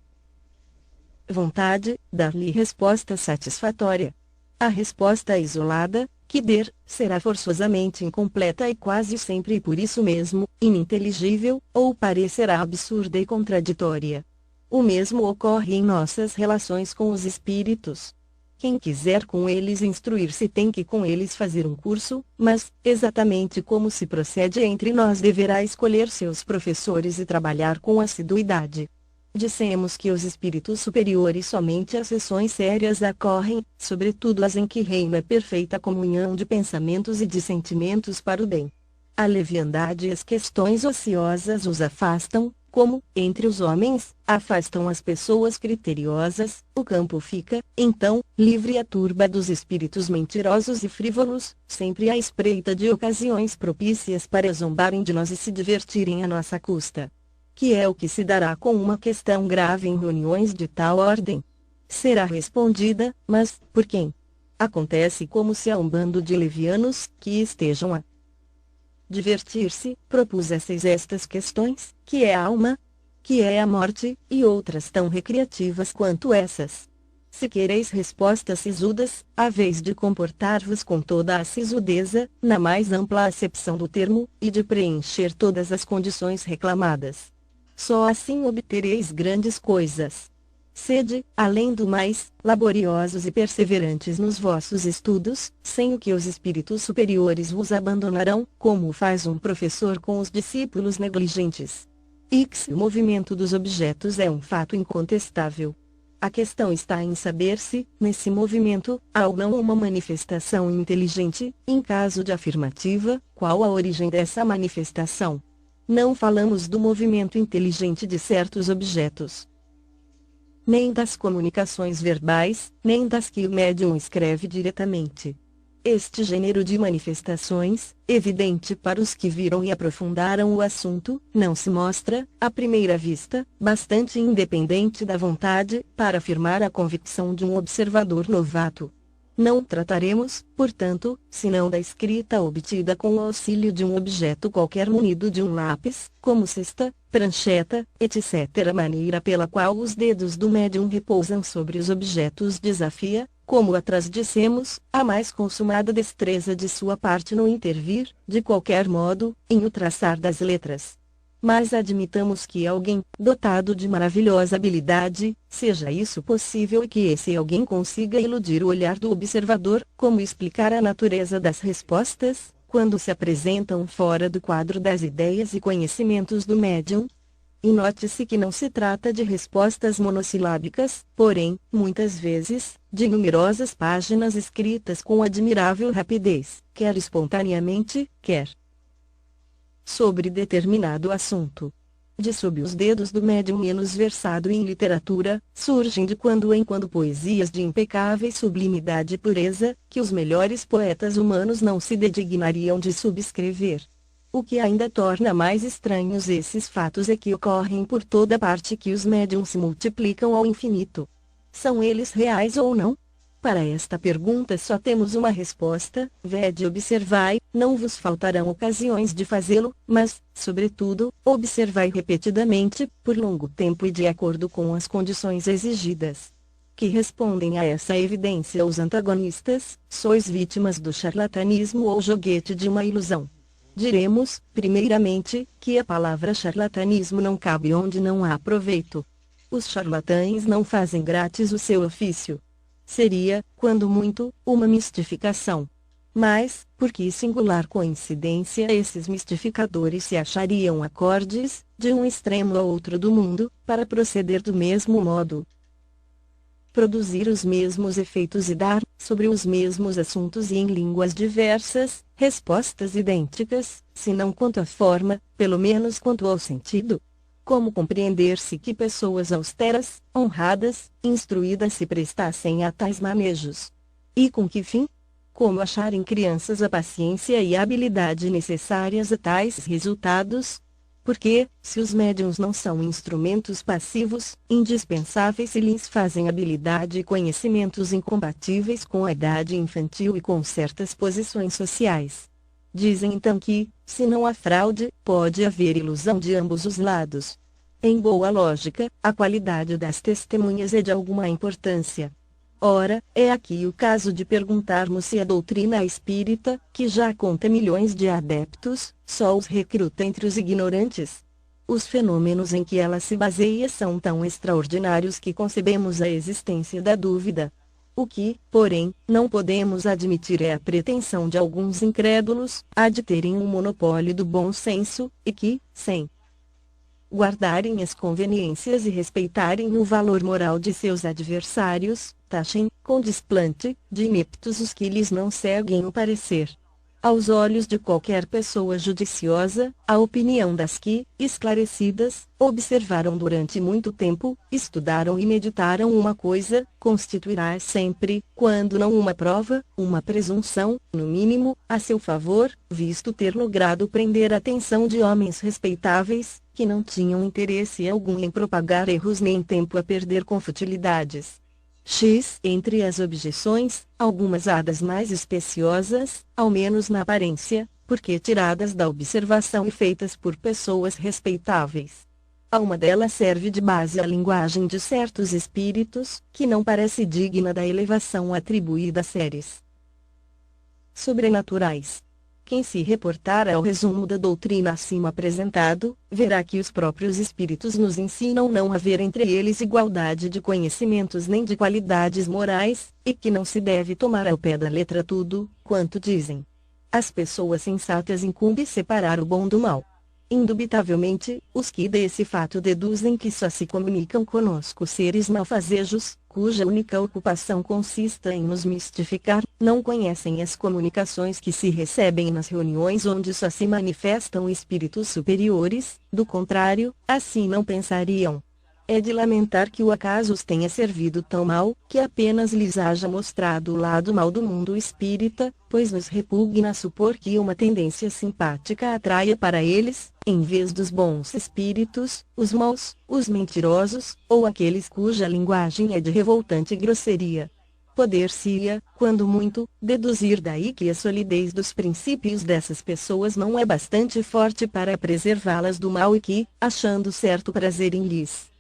vontade, dar-lhe resposta satisfatória. A resposta isolada, que der, será forçosamente incompleta e quase sempre e por isso mesmo, ininteligível, ou parecerá absurda e contraditória. O mesmo ocorre em nossas relações com os espíritos. Quem quiser com eles instruir-se tem que com eles fazer um curso, mas, exatamente como se procede entre nós deverá escolher seus professores e trabalhar com assiduidade. Dissemos que os espíritos superiores somente às sessões sérias acorrem, sobretudo as em que reina perfeita comunhão de pensamentos e de sentimentos para o bem. A leviandade e as questões ociosas os afastam, como, entre os homens, afastam as pessoas criteriosas, o campo fica, então, livre à turba dos espíritos mentirosos e frívolos, sempre à espreita de ocasiões propícias para zombarem de nós e se divertirem à nossa custa. Que é o que se dará com uma questão grave em reuniões de tal ordem? Será respondida, mas, por quem? Acontece como se a um bando de levianos, que estejam a divertir-se, propus estas questões: que é a alma? Que é a morte? E outras tão recreativas quanto essas. Se quereis respostas sisudas, haveis de comportar-vos com toda a sisudeza, na mais ampla acepção do termo, e de preencher todas as condições reclamadas. Só assim obtereis grandes coisas. Sede, além do mais, laboriosos e perseverantes nos vossos estudos, sem o que os espíritos superiores vos abandonarão, como faz um professor com os discípulos negligentes. O movimento dos objetos é um fato incontestável. A questão está em saber se, nesse movimento, há ou não uma manifestação inteligente. Em caso de afirmativa, qual a origem dessa manifestação? Não falamos do movimento inteligente de certos objetos, nem das comunicações verbais, nem das que o médium escreve diretamente. Este gênero de manifestações, evidente para os que viram e aprofundaram o assunto, não se mostra, à primeira vista, bastante independente da vontade para afirmar a convicção de um observador novato. Não trataremos, portanto, senão da escrita obtida com o auxílio de um objeto qualquer munido de um lápis, como cesta, prancheta, etc. Maneira pela qual os dedos do médium repousam sobre os objetos desafia, como atrás dissemos, a mais consumada destreza de sua parte no intervir, de qualquer modo, em o traçar das letras. Mas admitamos que alguém, dotado de maravilhosa habilidade, seja isso possível e que esse alguém consiga iludir o olhar do observador, como explicar a natureza das respostas, quando se apresentam fora do quadro das ideias e conhecimentos do médium? E note-se que não se trata de respostas monossilábicas, porém, muitas vezes, de numerosas páginas escritas com admirável rapidez, quer espontaneamente, quer sobre determinado assunto. De sob os dedos do médium menos versado em literatura, surgem de quando em quando poesias de impecável sublimidade e pureza, que os melhores poetas humanos não se dedignariam de subscrever. O que ainda torna mais estranhos esses fatos é que ocorrem por toda parte, que os médiums se multiplicam ao infinito. São eles reais ou não? Para esta pergunta só temos uma resposta: vede e observai. Não vos faltarão ocasiões de fazê-lo, mas, sobretudo, observai repetidamente, por longo tempo e de acordo com as condições exigidas. Que respondem a essa evidência os antagonistas: sois vítimas do charlatanismo ou joguete de uma ilusão. Diremos, primeiramente, que a palavra charlatanismo não cabe onde não há proveito. Os charlatães não fazem grátis o seu ofício. Seria, quando muito, uma mistificação. Mas, por que singular coincidência, esses mistificadores se achariam acordes, de um extremo a outro do mundo, para proceder do mesmo modo, produzir os mesmos efeitos e dar, sobre os mesmos assuntos e em línguas diversas, respostas idênticas, se não quanto à forma, pelo menos quanto ao sentido? Como compreender-se que pessoas austeras, honradas, instruídas se prestassem a tais manejos? E com que fim? Como achar em crianças a paciência e a habilidade necessárias a tais resultados? Porque, se os médiuns não são instrumentos passivos, indispensáveis se lhes fazem habilidade e conhecimentos incompatíveis com a idade infantil e com certas posições sociais. Dizem então que, se não há fraude, pode haver ilusão de ambos os lados. Em boa lógica, a qualidade das testemunhas é de alguma importância. Ora, é aqui o caso de perguntarmos se a doutrina espírita, que já conta milhões de adeptos, só os recruta entre os ignorantes. Os fenômenos em que ela se baseia são tão extraordinários que concebemos a existência da dúvida. O que, porém, não podemos admitir é a pretensão de alguns incrédulos, a de terem um monopólio do bom senso, e que, sem guardarem as conveniências e respeitarem o valor moral de seus adversários, taxem, com desplante, de ineptos os que lhes não seguem o parecer. Aos olhos de qualquer pessoa judiciosa, a opinião das que, esclarecidas, observaram durante muito tempo, estudaram e meditaram uma coisa, constituirá sempre, quando não uma prova, uma presunção, no mínimo, a seu favor, visto ter logrado prender a atenção de homens respeitáveis, que não tinham interesse algum em propagar erros nem tempo a perder com futilidades. Entre as objeções, algumas há das mais especiosas, ao menos na aparência, porque tiradas da observação e feitas por pessoas respeitáveis. A uma delas serve de base a linguagem de certos espíritos, que não parece digna da elevação atribuída a seres sobrenaturais. Quem se reportar ao resumo da doutrina acima apresentado, verá que os próprios espíritos nos ensinam não haver entre eles igualdade de conhecimentos nem de qualidades morais, e que não se deve tomar ao pé da letra tudo quanto dizem. As pessoas sensatas incumbe separar o bom do mal. Indubitavelmente, os que desse fato deduzem que só se comunicam conosco seres malfazejos, cuja única ocupação consista em nos mistificar, não conhecem as comunicações que se recebem nas reuniões onde só se manifestam espíritos superiores, do contrário, assim não pensariam. É de lamentar que o acaso os tenha servido tão mal, que apenas lhes haja mostrado o lado mal do mundo espírita, pois nos repugna supor que uma tendência simpática atraia para eles, em vez dos bons espíritos, os maus, os mentirosos, ou aqueles cuja linguagem é de revoltante grosseria. Poder-se-ia, quando muito, deduzir daí que a solidez dos princípios dessas pessoas não é bastante forte para preservá-las do mal e que, achando certo prazer em lhes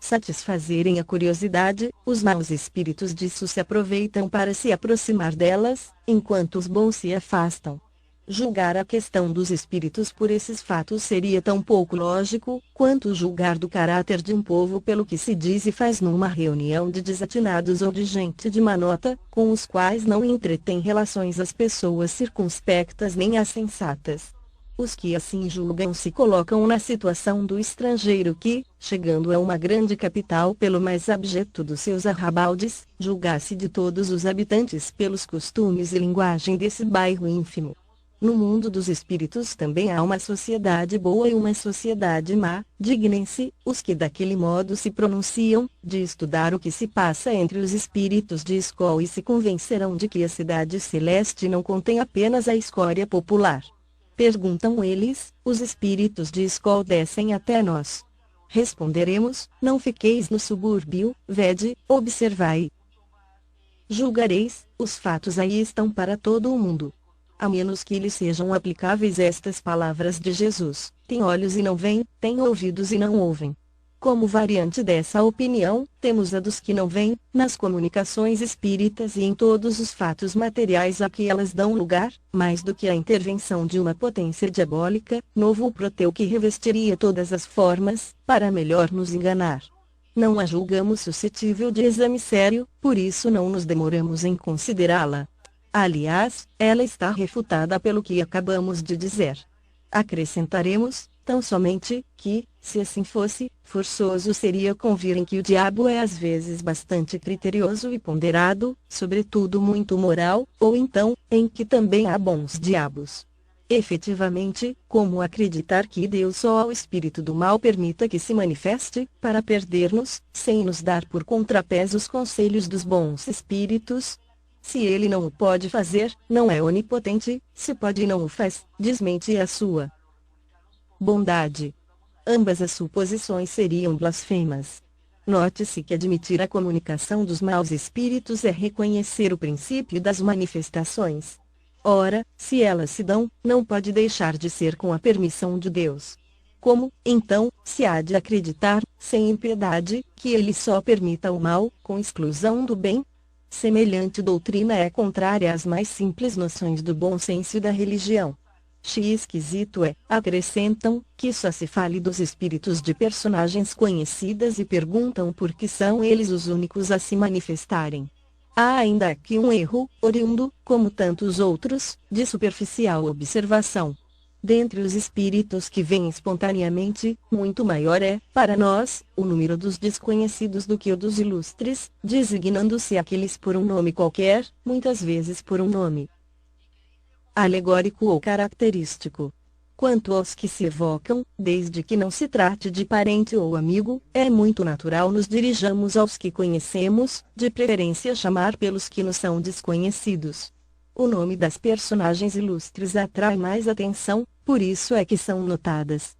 satisfazerem a curiosidade, os maus espíritos disso se aproveitam para se aproximar delas, enquanto os bons se afastam. Julgar a questão dos espíritos por esses fatos seria tão pouco lógico, quanto julgar do caráter de um povo pelo que se diz e faz numa reunião de desatinados ou de gente de má nota, com os quais não entretém relações as pessoas circunspectas nem as sensatas. Os que assim julgam se colocam na situação do estrangeiro que, chegando a uma grande capital pelo mais abjeto dos seus arrabaldes, julgasse de todos os habitantes pelos costumes e linguagem desse bairro ínfimo. No mundo dos espíritos também há uma sociedade boa e uma sociedade má. Dignem-se, os que daquele modo se pronunciam, de estudar o que se passa entre os espíritos de escola e se convencerão de que a cidade celeste não contém apenas a escória popular. Perguntam eles, os espíritos de escola descem até nós. Responderemos, não fiqueis no subúrbio, vede, observai. Julgareis, os fatos aí estão para todo o mundo. A menos que lhes sejam aplicáveis estas palavras de Jesus, tem olhos e não veem, tem ouvidos e não ouvem. Como variante dessa opinião, temos a dos que não veem, nas comunicações espíritas e em todos os fatos materiais a que elas dão lugar, mais do que a intervenção de uma potência diabólica, novo proteu que revestiria todas as formas, para melhor nos enganar. Não a julgamos suscetível de exame sério, por isso não nos demoramos em considerá-la. Aliás, ela está refutada pelo que acabamos de dizer. Acrescentaremos, tão somente, que, se assim fosse, forçoso seria convir em que o diabo é às vezes bastante criterioso e ponderado, sobretudo muito moral, ou então, em que também há bons diabos. Efetivamente, como acreditar que Deus só ao espírito do mal permita que se manifeste, para perder-nos, sem nos dar por contrapés os conselhos dos bons espíritos? Se ele não o pode fazer, não é onipotente, se pode e não o faz, desmente a sua bondade. Ambas as suposições seriam blasfemas. Note-se que admitir a comunicação dos maus espíritos é reconhecer o princípio das manifestações. Ora, se elas se dão, não pode deixar de ser com a permissão de Deus. Como, então, se há de acreditar, sem impiedade, que ele só permita o mal, com exclusão do bem? Semelhante doutrina é contrária às mais simples noções do bom senso e da religião. Esquisito é, acrescentam, que só se fale dos espíritos de personagens conhecidas e perguntam por que são eles os únicos a se manifestarem. Há ainda aqui um erro, oriundo, como tantos outros, de superficial observação. Dentre os espíritos que vêm espontaneamente, muito maior é, para nós, o número dos desconhecidos do que o dos ilustres, designando-se aqueles por um nome qualquer, muitas vezes por um nome alegórico ou característico. Quanto aos que se evocam, desde que não se trate de parente ou amigo, é muito natural nos dirijamos aos que conhecemos, de preferência chamar pelos que nos são desconhecidos. O nome das personagens ilustres atrai mais atenção, por isso é que são notadas.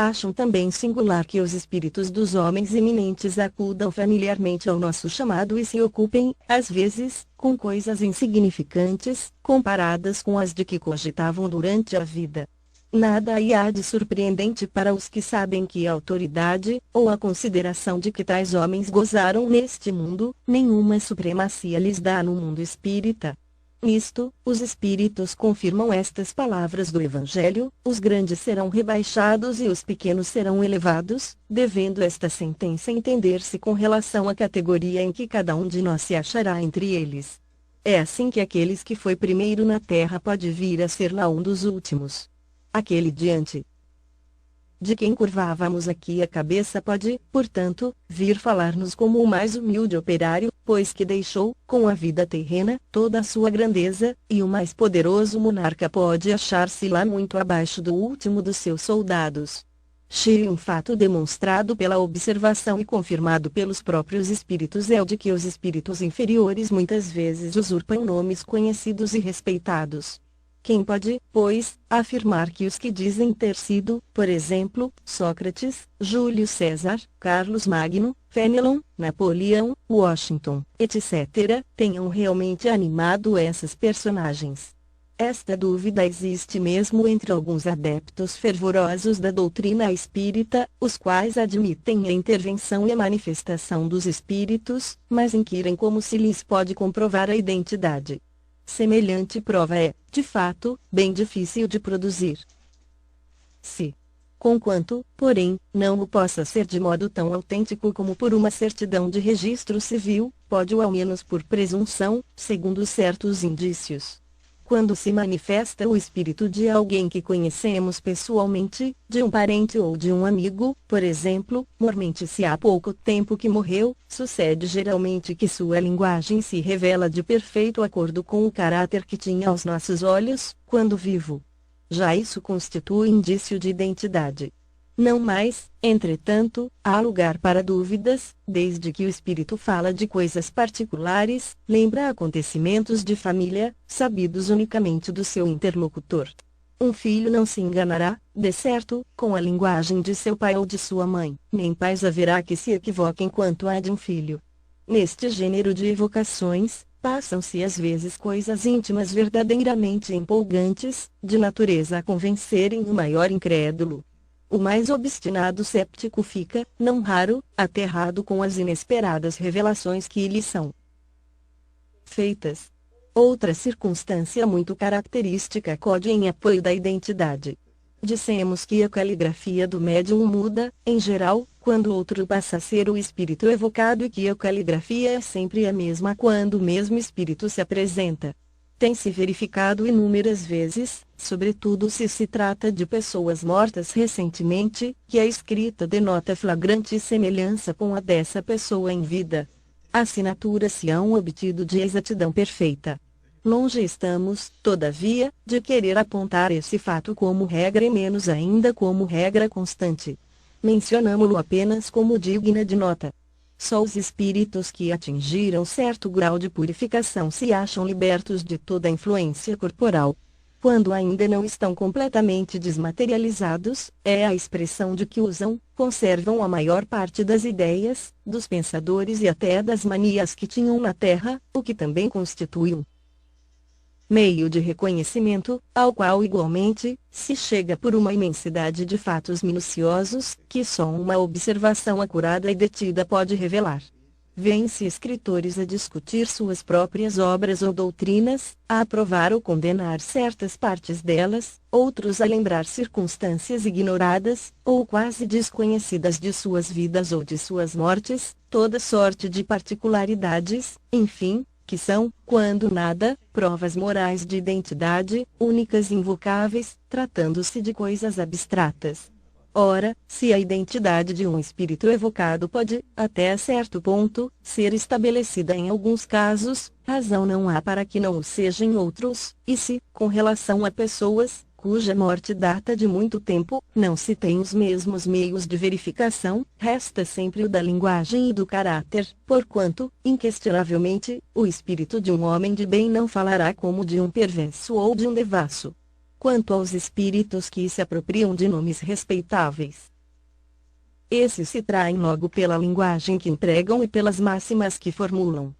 Acham também singular que os espíritos dos homens eminentes acudam familiarmente ao nosso chamado e se ocupem, às vezes, com coisas insignificantes, comparadas com as de que cogitavam durante a vida. Nada aí há de surpreendente para os que sabem que a autoridade, ou a consideração de que tais homens gozaram neste mundo, nenhuma supremacia lhes dá no mundo espírita. Nisto, os espíritos confirmam estas palavras do Evangelho: os grandes serão rebaixados e os pequenos serão elevados, devendo esta sentença entender-se com relação à categoria em que cada um de nós se achará entre eles. É assim que aqueles que foi primeiro na terra pode vir a ser lá um dos últimos. Aquele diante de quem curvávamos aqui a cabeça pode, portanto, vir falar-nos como o mais humilde operário, pois que deixou, com a vida terrena, toda a sua grandeza, e o mais poderoso monarca pode achar-se lá muito abaixo do último dos seus soldados. Um fato demonstrado pela observação e confirmado pelos próprios espíritos é o de que os espíritos inferiores muitas vezes usurpam nomes conhecidos e respeitados. Quem pode, pois, afirmar que os que dizem ter sido, por exemplo, Sócrates, Júlio César, Carlos Magno, Fenelon, Napoleão, Washington, etc., tenham realmente animado essas personagens? Esta dúvida existe mesmo entre alguns adeptos fervorosos da doutrina espírita, os quais admitem a intervenção e a manifestação dos espíritos, mas inquirem como se lhes pode comprovar a identidade. Semelhante prova é, de fato, bem difícil de produzir. Se, conquanto, porém, não o possa ser de modo tão autêntico como por uma certidão de registro civil, pode-o ao menos por presunção, segundo certos indícios. Quando se manifesta o espírito de alguém que conhecemos pessoalmente, de um parente ou de um amigo, por exemplo, mormente-se há pouco tempo que morreu, sucede geralmente que sua linguagem se revela de perfeito acordo com o caráter que tinha aos nossos olhos, quando vivo. Já isso constitui indício de identidade. Não mais, entretanto, há lugar para dúvidas, desde que o espírito fala de coisas particulares, lembra acontecimentos de família, sabidos unicamente do seu interlocutor. Um filho não se enganará, de certo, com a linguagem de seu pai ou de sua mãe, nem pais haverá que se equivoquem quanto à de um filho. Neste gênero de evocações, passam-se às vezes coisas íntimas verdadeiramente empolgantes, de natureza a convencerem o maior incrédulo. O mais obstinado séptico fica, não raro, aterrado com as inesperadas revelações que lhe são feitas. Outra circunstância muito característica acode em apoio da identidade. Dissemos que a caligrafia do médium muda, em geral, quando outro passa a ser o espírito evocado e que a caligrafia é sempre a mesma quando o mesmo espírito se apresenta. Tem-se verificado inúmeras vezes, sobretudo se se trata de pessoas mortas recentemente, que a escrita denota flagrante semelhança com a dessa pessoa em vida. Assinaturas se hão obtido de exatidão perfeita. Longe estamos, todavia, de querer apontar esse fato como regra e menos ainda como regra constante. Mencionamo-lo apenas como digna de nota. Só os espíritos que atingiram certo grau de purificação se acham libertos de toda influência corporal. Quando ainda não estão completamente desmaterializados, é a expressão de que usam, conservam a maior parte das ideias, dos pensadores e até das manias que tinham na Terra, o que também constitui um meio de reconhecimento, ao qual igualmente, se chega por uma imensidade de fatos minuciosos, que só uma observação acurada e detida pode revelar. Vêm-se escritores a discutir suas próprias obras ou doutrinas, a aprovar ou condenar certas partes delas, outros a lembrar circunstâncias ignoradas, ou quase desconhecidas de suas vidas ou de suas mortes, toda sorte de particularidades, enfim, que são, quando nada, provas morais de identidade, únicas e invocáveis, tratando-se de coisas abstratas. Ora, se a identidade de um espírito evocado pode, até certo ponto, ser estabelecida em alguns casos, razão não há para que não o seja em outros, e se, com relação a pessoas, cuja morte data de muito tempo, não se tem os mesmos meios de verificação, resta sempre o da linguagem e do caráter, porquanto, inquestionavelmente, o espírito de um homem de bem não falará como de um perverso ou de um devasso. Quanto aos espíritos que se apropriam de nomes respeitáveis, Esses se traem logo pela linguagem que empregam e pelas máximas que formulam.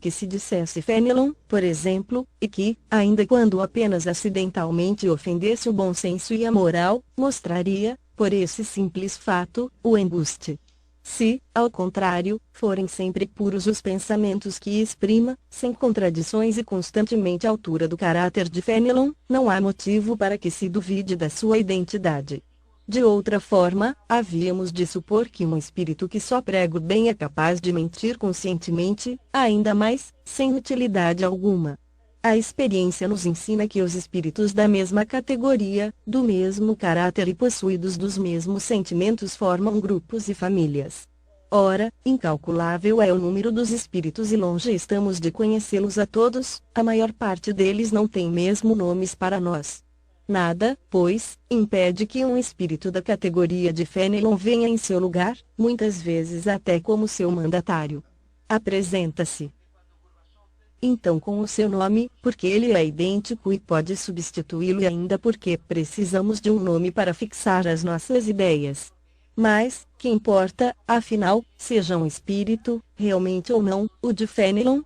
Que se dissesse Fenelon, por exemplo, e que, ainda quando apenas acidentalmente ofendesse o bom senso e a moral, mostraria, por esse simples fato, o embuste. Se, ao contrário, forem sempre puros os pensamentos que exprima, sem contradições e constantemente à altura do caráter de Fenelon, não há motivo para que se duvide da sua identidade. De outra forma, havíamos de supor que um espírito que só prega o bem é capaz de mentir conscientemente, ainda mais, sem utilidade alguma. A experiência nos ensina que os espíritos da mesma categoria, do mesmo caráter e possuídos dos mesmos sentimentos formam grupos e famílias. Ora, incalculável é o número dos espíritos e longe estamos de conhecê-los a todos, a maior parte deles não tem mesmo nomes para nós. Nada, pois, impede que um espírito da categoria de Fenelon venha em seu lugar, muitas vezes até como seu mandatário. Apresenta-se então com o seu nome, porque ele é idêntico e pode substituí-lo, e ainda porque precisamos de um nome para fixar as nossas ideias. Mas, que importa, afinal, seja um espírito, realmente ou não, o de Fenelon?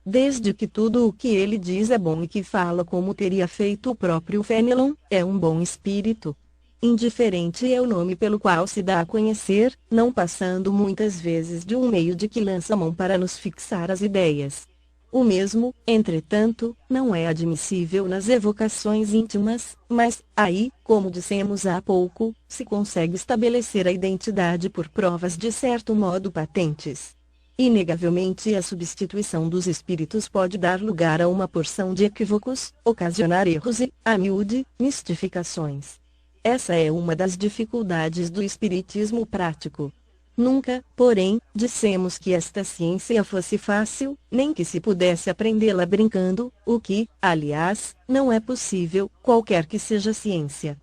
Desde que tudo o que ele diz é bom e que fala como teria feito o próprio Fenelon, é um bom espírito. Indiferente é o nome pelo qual se dá a conhecer, não passando muitas vezes de um meio de que lança a mão para nos fixar as ideias. O mesmo, entretanto, não é admissível nas evocações íntimas, mas, aí, como dissemos há pouco, se consegue estabelecer a identidade por provas de certo modo patentes. Inegavelmente a substituição dos espíritos pode dar lugar a uma porção de equívocos, ocasionar erros e, a miúde, mistificações. Essa é uma das dificuldades do espiritismo prático. Nunca, porém, dissemos que esta ciência fosse fácil, nem que se pudesse aprendê-la brincando, o que, aliás, não é possível, qualquer que seja a ciência.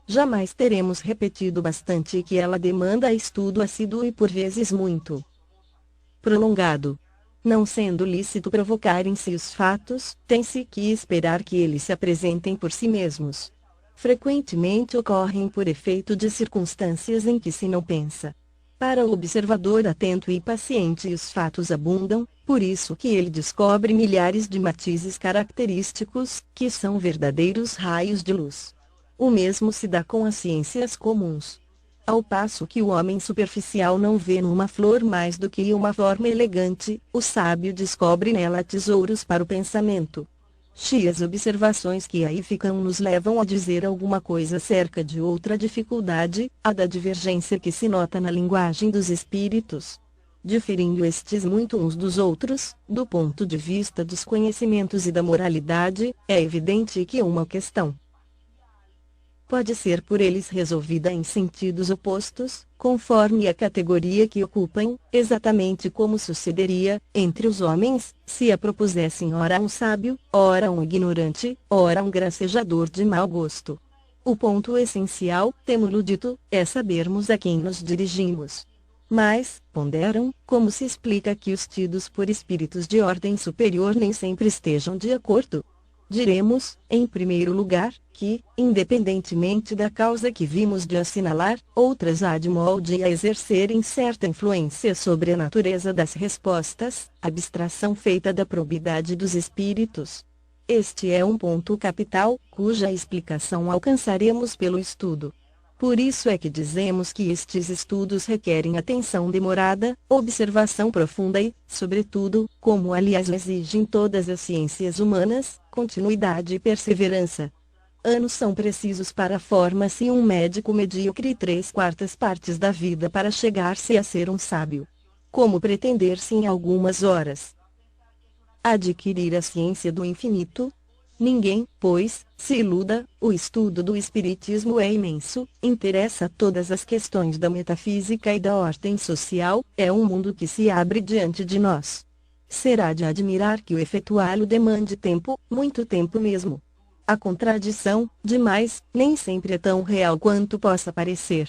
Jamais teremos repetido bastante que ela demanda estudo assíduo e por vezes muito prolongado. Não sendo lícito provocar em si os fatos, tem-se que esperar que eles se apresentem por si mesmos. Frequentemente ocorrem por efeito de circunstâncias em que se não pensa. Para o observador atento e paciente os fatos abundam, por isso que ele descobre milhares de matizes característicos, que são verdadeiros raios de luz. O mesmo se dá com as ciências comuns. Ao passo que o homem superficial não vê numa flor mais do que uma forma elegante, o sábio descobre nela tesouros para o pensamento. As observações que aí ficam nos levam a dizer alguma coisa acerca de outra dificuldade, a da divergência que se nota na linguagem dos espíritos. Diferindo estes muito uns dos outros, do ponto de vista dos conhecimentos e da moralidade, é evidente que uma questão pode ser por eles resolvida em sentidos opostos, conforme a categoria que ocupam, exatamente como sucederia, entre os homens, se a propusessem ora um sábio, ora um ignorante, ora um gracejador de mau gosto. O ponto essencial, temo-lo dito, é sabermos a quem nos dirigimos. Mas, ponderam, como se explica que os tidos por espíritos de ordem superior nem sempre estejam de acordo? Diremos, em primeiro lugar, que, independentemente da causa que vimos de assinalar, outras há de molde a exercerem certa influência sobre a natureza das respostas, abstração feita da probidade dos espíritos. Este é um ponto capital, cuja explicação alcançaremos pelo estudo. Por isso é que dizemos que estes estudos requerem atenção demorada, observação profunda e, sobretudo, como aliás exigem todas as ciências humanas, continuidade e perseverança. Anos são precisos para formar-se um médico medíocre e 3/4 partes da vida para chegar-se a ser um sábio. Como pretender-se em algumas horas adquirir a ciência do infinito? Ninguém, pois, se iluda, o estudo do espiritismo é imenso, interessa todas as questões da metafísica e da ordem social, é um mundo que se abre diante de nós. Será de admirar que o efetuá-lo demande tempo, muito tempo mesmo. A contradição, demais, nem sempre é tão real quanto possa parecer.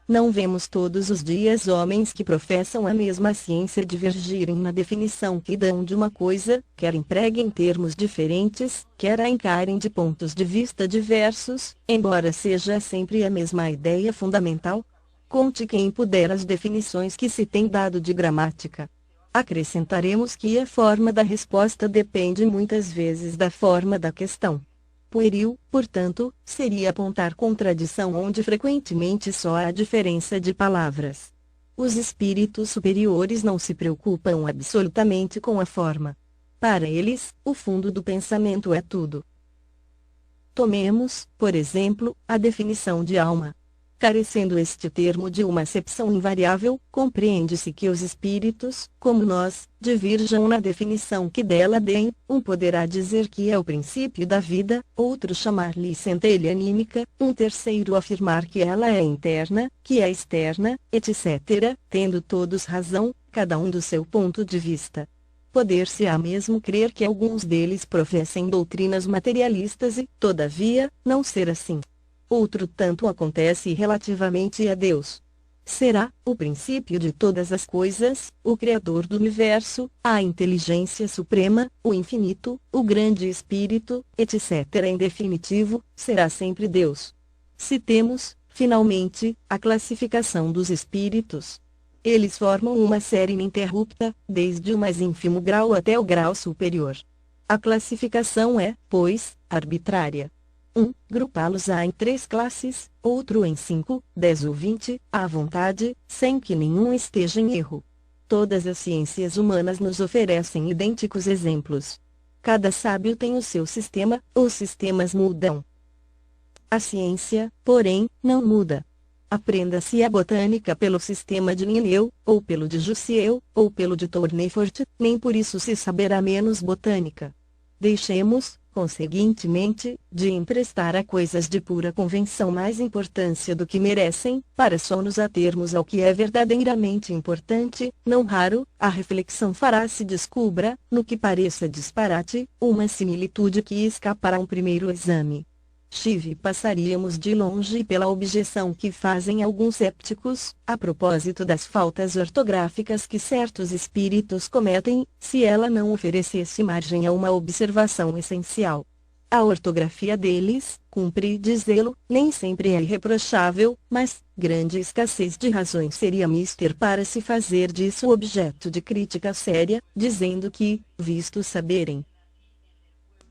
Não vemos todos os dias homens que professam a mesma ciência divergirem na definição que dão de uma coisa, quer empreguem termos diferentes, quer a encarem de pontos de vista diversos, embora seja sempre a mesma ideia fundamental? conte quem puder as definições que se tem dado de gramática. Acrescentaremos que a forma da resposta depende muitas vezes da forma da questão. Pueril, portanto, seria apontar contradição onde frequentemente só há diferença de palavras. Os espíritos superiores não se preocupam absolutamente com a forma. Para eles, o fundo do pensamento é tudo. Tomemos, por exemplo, a definição de alma. Carecendo este termo de uma acepção invariável, compreende-se que os espíritos, como nós, divirjam na definição que dela deem. Um poderá dizer que é o princípio da vida, outro chamar-lhe centelha anímica, um terceiro afirmar que ela é interna, que é externa, etc., tendo todos razão, cada um do seu ponto de vista. Poder-se-á mesmo crer que alguns deles professem doutrinas materialistas e, todavia, não ser assim. Outro tanto acontece relativamente a Deus. Será o princípio de todas as coisas, o Criador do universo, a inteligência suprema, o infinito, o grande espírito, etc. Em definitivo, será sempre Deus. Citemos, finalmente, a classificação dos espíritos. Eles formam uma série ininterrupta, desde o mais ínfimo grau até o grau superior. A classificação é, pois, arbitrária. Grupá-los-á em 3 classes, outro em 5, 10 ou 20, à vontade, sem que nenhum esteja em erro. Todas as ciências humanas nos oferecem idênticos exemplos. Cada sábio tem o seu sistema, os sistemas mudam. A ciência, porém, não muda. Aprenda-se a botânica pelo sistema de Linneu, ou pelo de Jussieu, ou pelo de Tournefort, nem por isso se saberá menos botânica. Deixemos, conseguintemente, de emprestar a coisas de pura convenção mais importância do que merecem, para só nos atermos ao que é verdadeiramente importante. Não raro, a reflexão fará se descubra, no que pareça disparate, uma similitude que escapará a um primeiro exame. Passaríamos de longe pela objeção que fazem alguns sépticos, a propósito das faltas ortográficas que certos espíritos cometem, se ela não oferecesse margem a uma observação essencial. A ortografia deles, cumpre dizê-lo, nem sempre é irreprochável, mas grande escassez de razões seria mister para se fazer disso objeto de crítica séria, dizendo que, visto saberem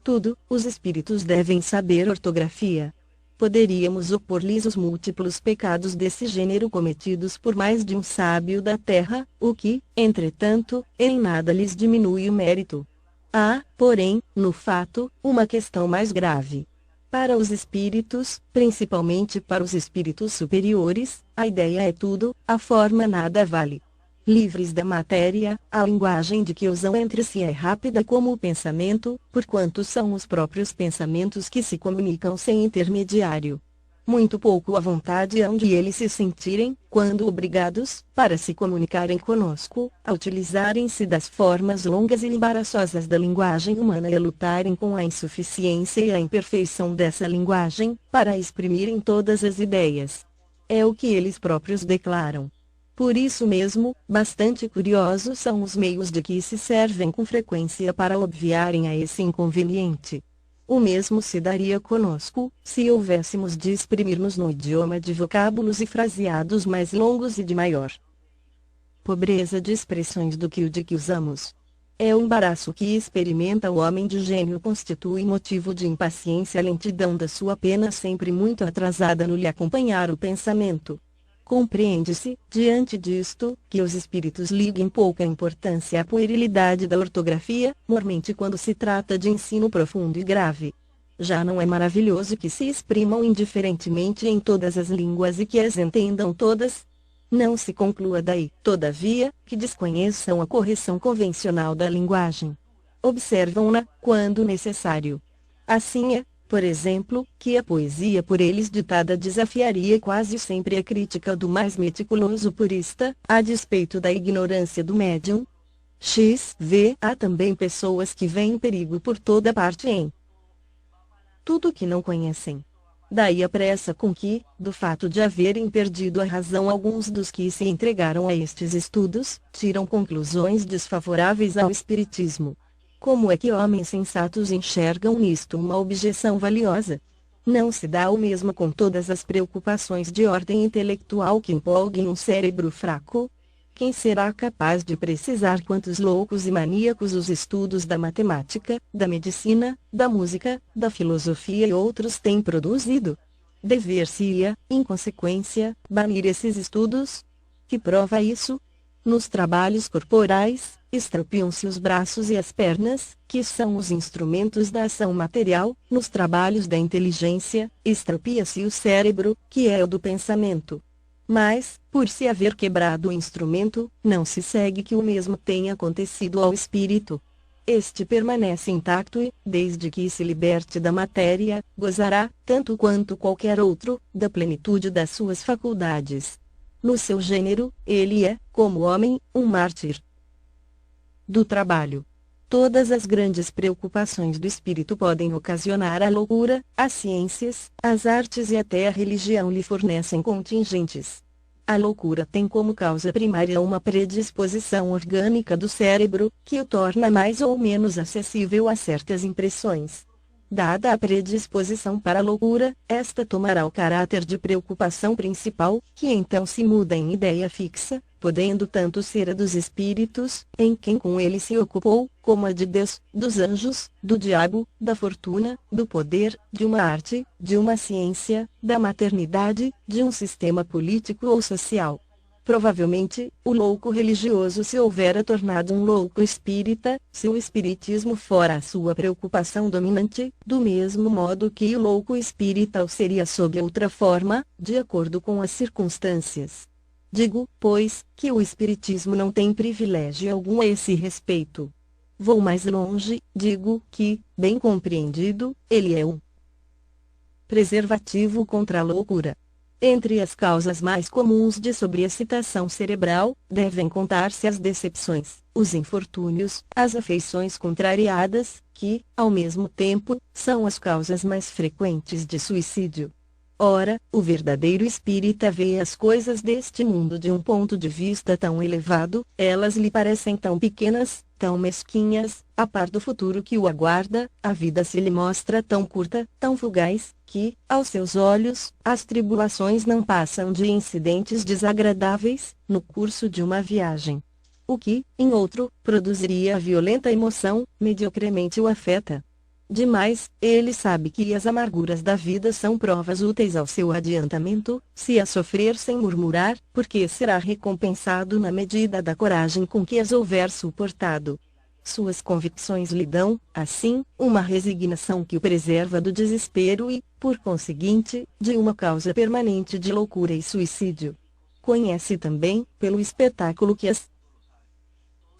tudo, os espíritos devem saber ortografia. Poderíamos opor-lhes os múltiplos pecados desse gênero cometidos por mais de um sábio da terra, o que, entretanto, em nada lhes diminui o mérito. Há, porém, no fato, uma questão mais grave. Para os espíritos, principalmente para os espíritos superiores, a ideia é tudo, a forma nada vale. Livres da matéria, a linguagem de que usam entre si é rápida como o pensamento, porquanto são os próprios pensamentos que se comunicam sem intermediário. Muito pouco à vontade hão de eles se sentirem, quando obrigados, para se comunicarem conosco, a utilizarem-se das formas longas e embaraçosas da linguagem humana e a lutarem com a insuficiência e a imperfeição dessa linguagem, para exprimirem todas as ideias. É o que eles próprios declaram. Por isso mesmo, bastante curiosos são os meios de que se servem com frequência para obviarem a esse inconveniente. O mesmo se daria conosco, se houvéssemos de exprimir-nos no idioma de vocábulos e fraseados mais longos e de maior pobreza de expressões do que o de que usamos. É o embaraço que experimenta o homem de gênio constitui motivo de impaciência a lentidão da sua pena sempre muito atrasada no lhe acompanhar o pensamento. Compreende-se, diante disto, que os espíritos liguem pouca importância à puerilidade da ortografia, mormente quando se trata de ensino profundo e grave. Já não é maravilhoso que se exprimam indiferentemente em todas as línguas e que as entendam todas? Não se conclua daí, todavia, que desconheçam a correção convencional da linguagem. Observam-na, quando necessário. Assim é, por exemplo, que a poesia por eles ditada desafiaria quase sempre a crítica do mais meticuloso purista, a despeito da ignorância do médium. Há também pessoas que veem perigo por toda parte em tudo que não conhecem. Daí a pressa com que, do fato de haverem perdido a razão alguns dos que se entregaram a estes estudos, tiram conclusões desfavoráveis ao espiritismo. Como é que homens sensatos enxergam nisto uma objeção valiosa? Não se dá o mesmo com todas as preocupações de ordem intelectual que empolguem um cérebro fraco. Quem será capaz de precisar quantos loucos e maníacos os estudos da matemática, da medicina, da música, da filosofia e outros têm produzido? Dever-se-ia, em consequência, banir esses estudos? Que prova isso? Nos trabalhos corporais, estropiam-se os braços e as pernas, que são os instrumentos da ação material. Nos trabalhos da inteligência, estropia-se o cérebro, que é o do pensamento. Mas, por se haver quebrado o instrumento, não se segue que o mesmo tenha acontecido ao espírito. Este permanece intacto e, desde que se liberte da matéria, gozará, tanto quanto qualquer outro, da plenitude das suas faculdades. No seu gênero, ele é, como homem, um mártir do trabalho. Todas as grandes preocupações do espírito podem ocasionar a loucura. As ciências, as artes e até a religião lhe fornecem contingentes. A loucura tem como causa primária uma predisposição orgânica do cérebro, que o torna mais ou menos acessível a certas impressões. Dada a predisposição para a loucura, esta tomará o caráter de preocupação principal, que então se muda em ideia fixa, podendo tanto ser a dos espíritos, em quem com ele se ocupou, como a de Deus, dos anjos, do diabo, da fortuna, do poder, de uma arte, de uma ciência, da maternidade, de um sistema político ou social. Provavelmente, o louco religioso se houvera tornado um louco espírita, se o espiritismo fora a sua preocupação dominante, do mesmo modo que o louco espírita o seria sob outra forma, de acordo com as circunstâncias. Digo, pois, que o espiritismo não tem privilégio algum a esse respeito. Vou mais longe, digo que, bem compreendido, ele é um preservativo contra a loucura. Entre as causas mais comuns de sobreexcitação cerebral, devem contar-se as decepções, os infortúnios, as afeições contrariadas, que, ao mesmo tempo, são as causas mais frequentes de suicídio. Ora, o verdadeiro espírita vê as coisas deste mundo de um ponto de vista tão elevado, elas lhe parecem tão pequenas, tão mesquinhas, a par do futuro que o aguarda, a vida se lhe mostra tão curta, tão fugaz, que, aos seus olhos, as tribulações não passam de incidentes desagradáveis, no curso de uma viagem. O que, em outro, produziria violenta emoção, mediocremente o afeta. Demais, ele sabe que as amarguras da vida são provas úteis ao seu adiantamento, se as sofrer sem murmurar, porque será recompensado na medida da coragem com que as houver suportado. Suas convicções lhe dão, assim, uma resignação que o preserva do desespero e, por conseguinte, de uma causa permanente de loucura e suicídio. Conhece também, pelo espetáculo que as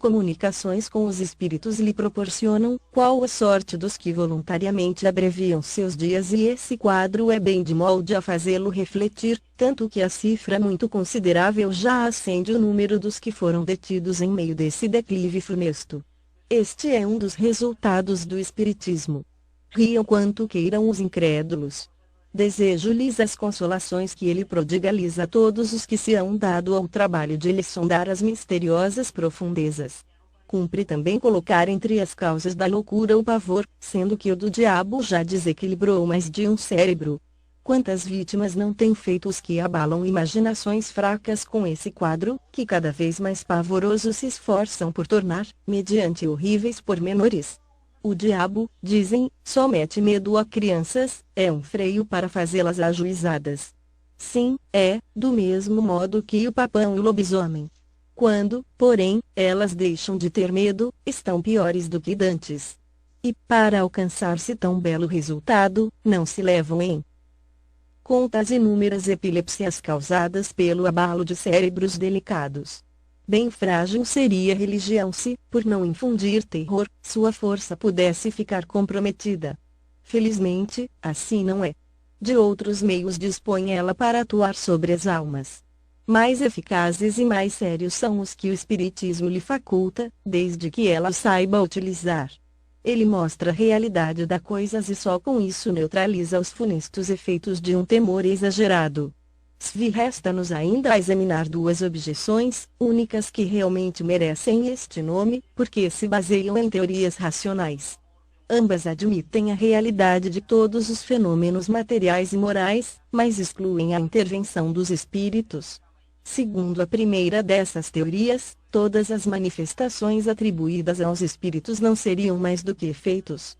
comunicações com os espíritos lhe proporcionam, qual a sorte dos que voluntariamente abreviam seus dias, e esse quadro é bem de molde a fazê-lo refletir, tanto que a cifra muito considerável já ascende o número dos que foram detidos em meio desse declive funesto. Este é um dos resultados do espiritismo. Riam quanto queiram os incrédulos. Desejo-lhes as consolações que ele prodiga-lhes a todos os que se hão dado ao trabalho de lhe sondar as misteriosas profundezas. Cumpre também colocar entre as causas da loucura o pavor, sendo que o do diabo já desequilibrou mais de um cérebro. Quantas vítimas não têm feito os que abalam imaginações fracas com esse quadro, que cada vez mais pavoroso se esforçam por tornar, mediante horríveis pormenores. O diabo, dizem, só mete medo a crianças, é um freio para fazê-las ajuizadas. Sim, é, do mesmo modo que o papão e o lobisomem. Quando, porém, elas deixam de ter medo, estão piores do que dantes. E, para alcançar-se tão belo resultado, não se levam em conta as inúmeras epilepsias causadas pelo abalo de cérebros delicados. Bem frágil seria a religião se, por não infundir terror, sua força pudesse ficar comprometida. Felizmente, assim não é. De outros meios dispõe ela para atuar sobre as almas. Mais eficazes e mais sérios são os que o espiritismo lhe faculta, desde que ela os saiba utilizar. Ele mostra a realidade das coisas e só com isso neutraliza os funestos efeitos de um temor exagerado. Resta-nos ainda a examinar duas objeções, únicas que realmente merecem este nome, porque se baseiam em teorias racionais. Ambas admitem a realidade de todos os fenômenos materiais e morais, mas excluem a intervenção dos espíritos. Segundo a primeira dessas teorias, todas as manifestações atribuídas aos espíritos não seriam mais do que efeitos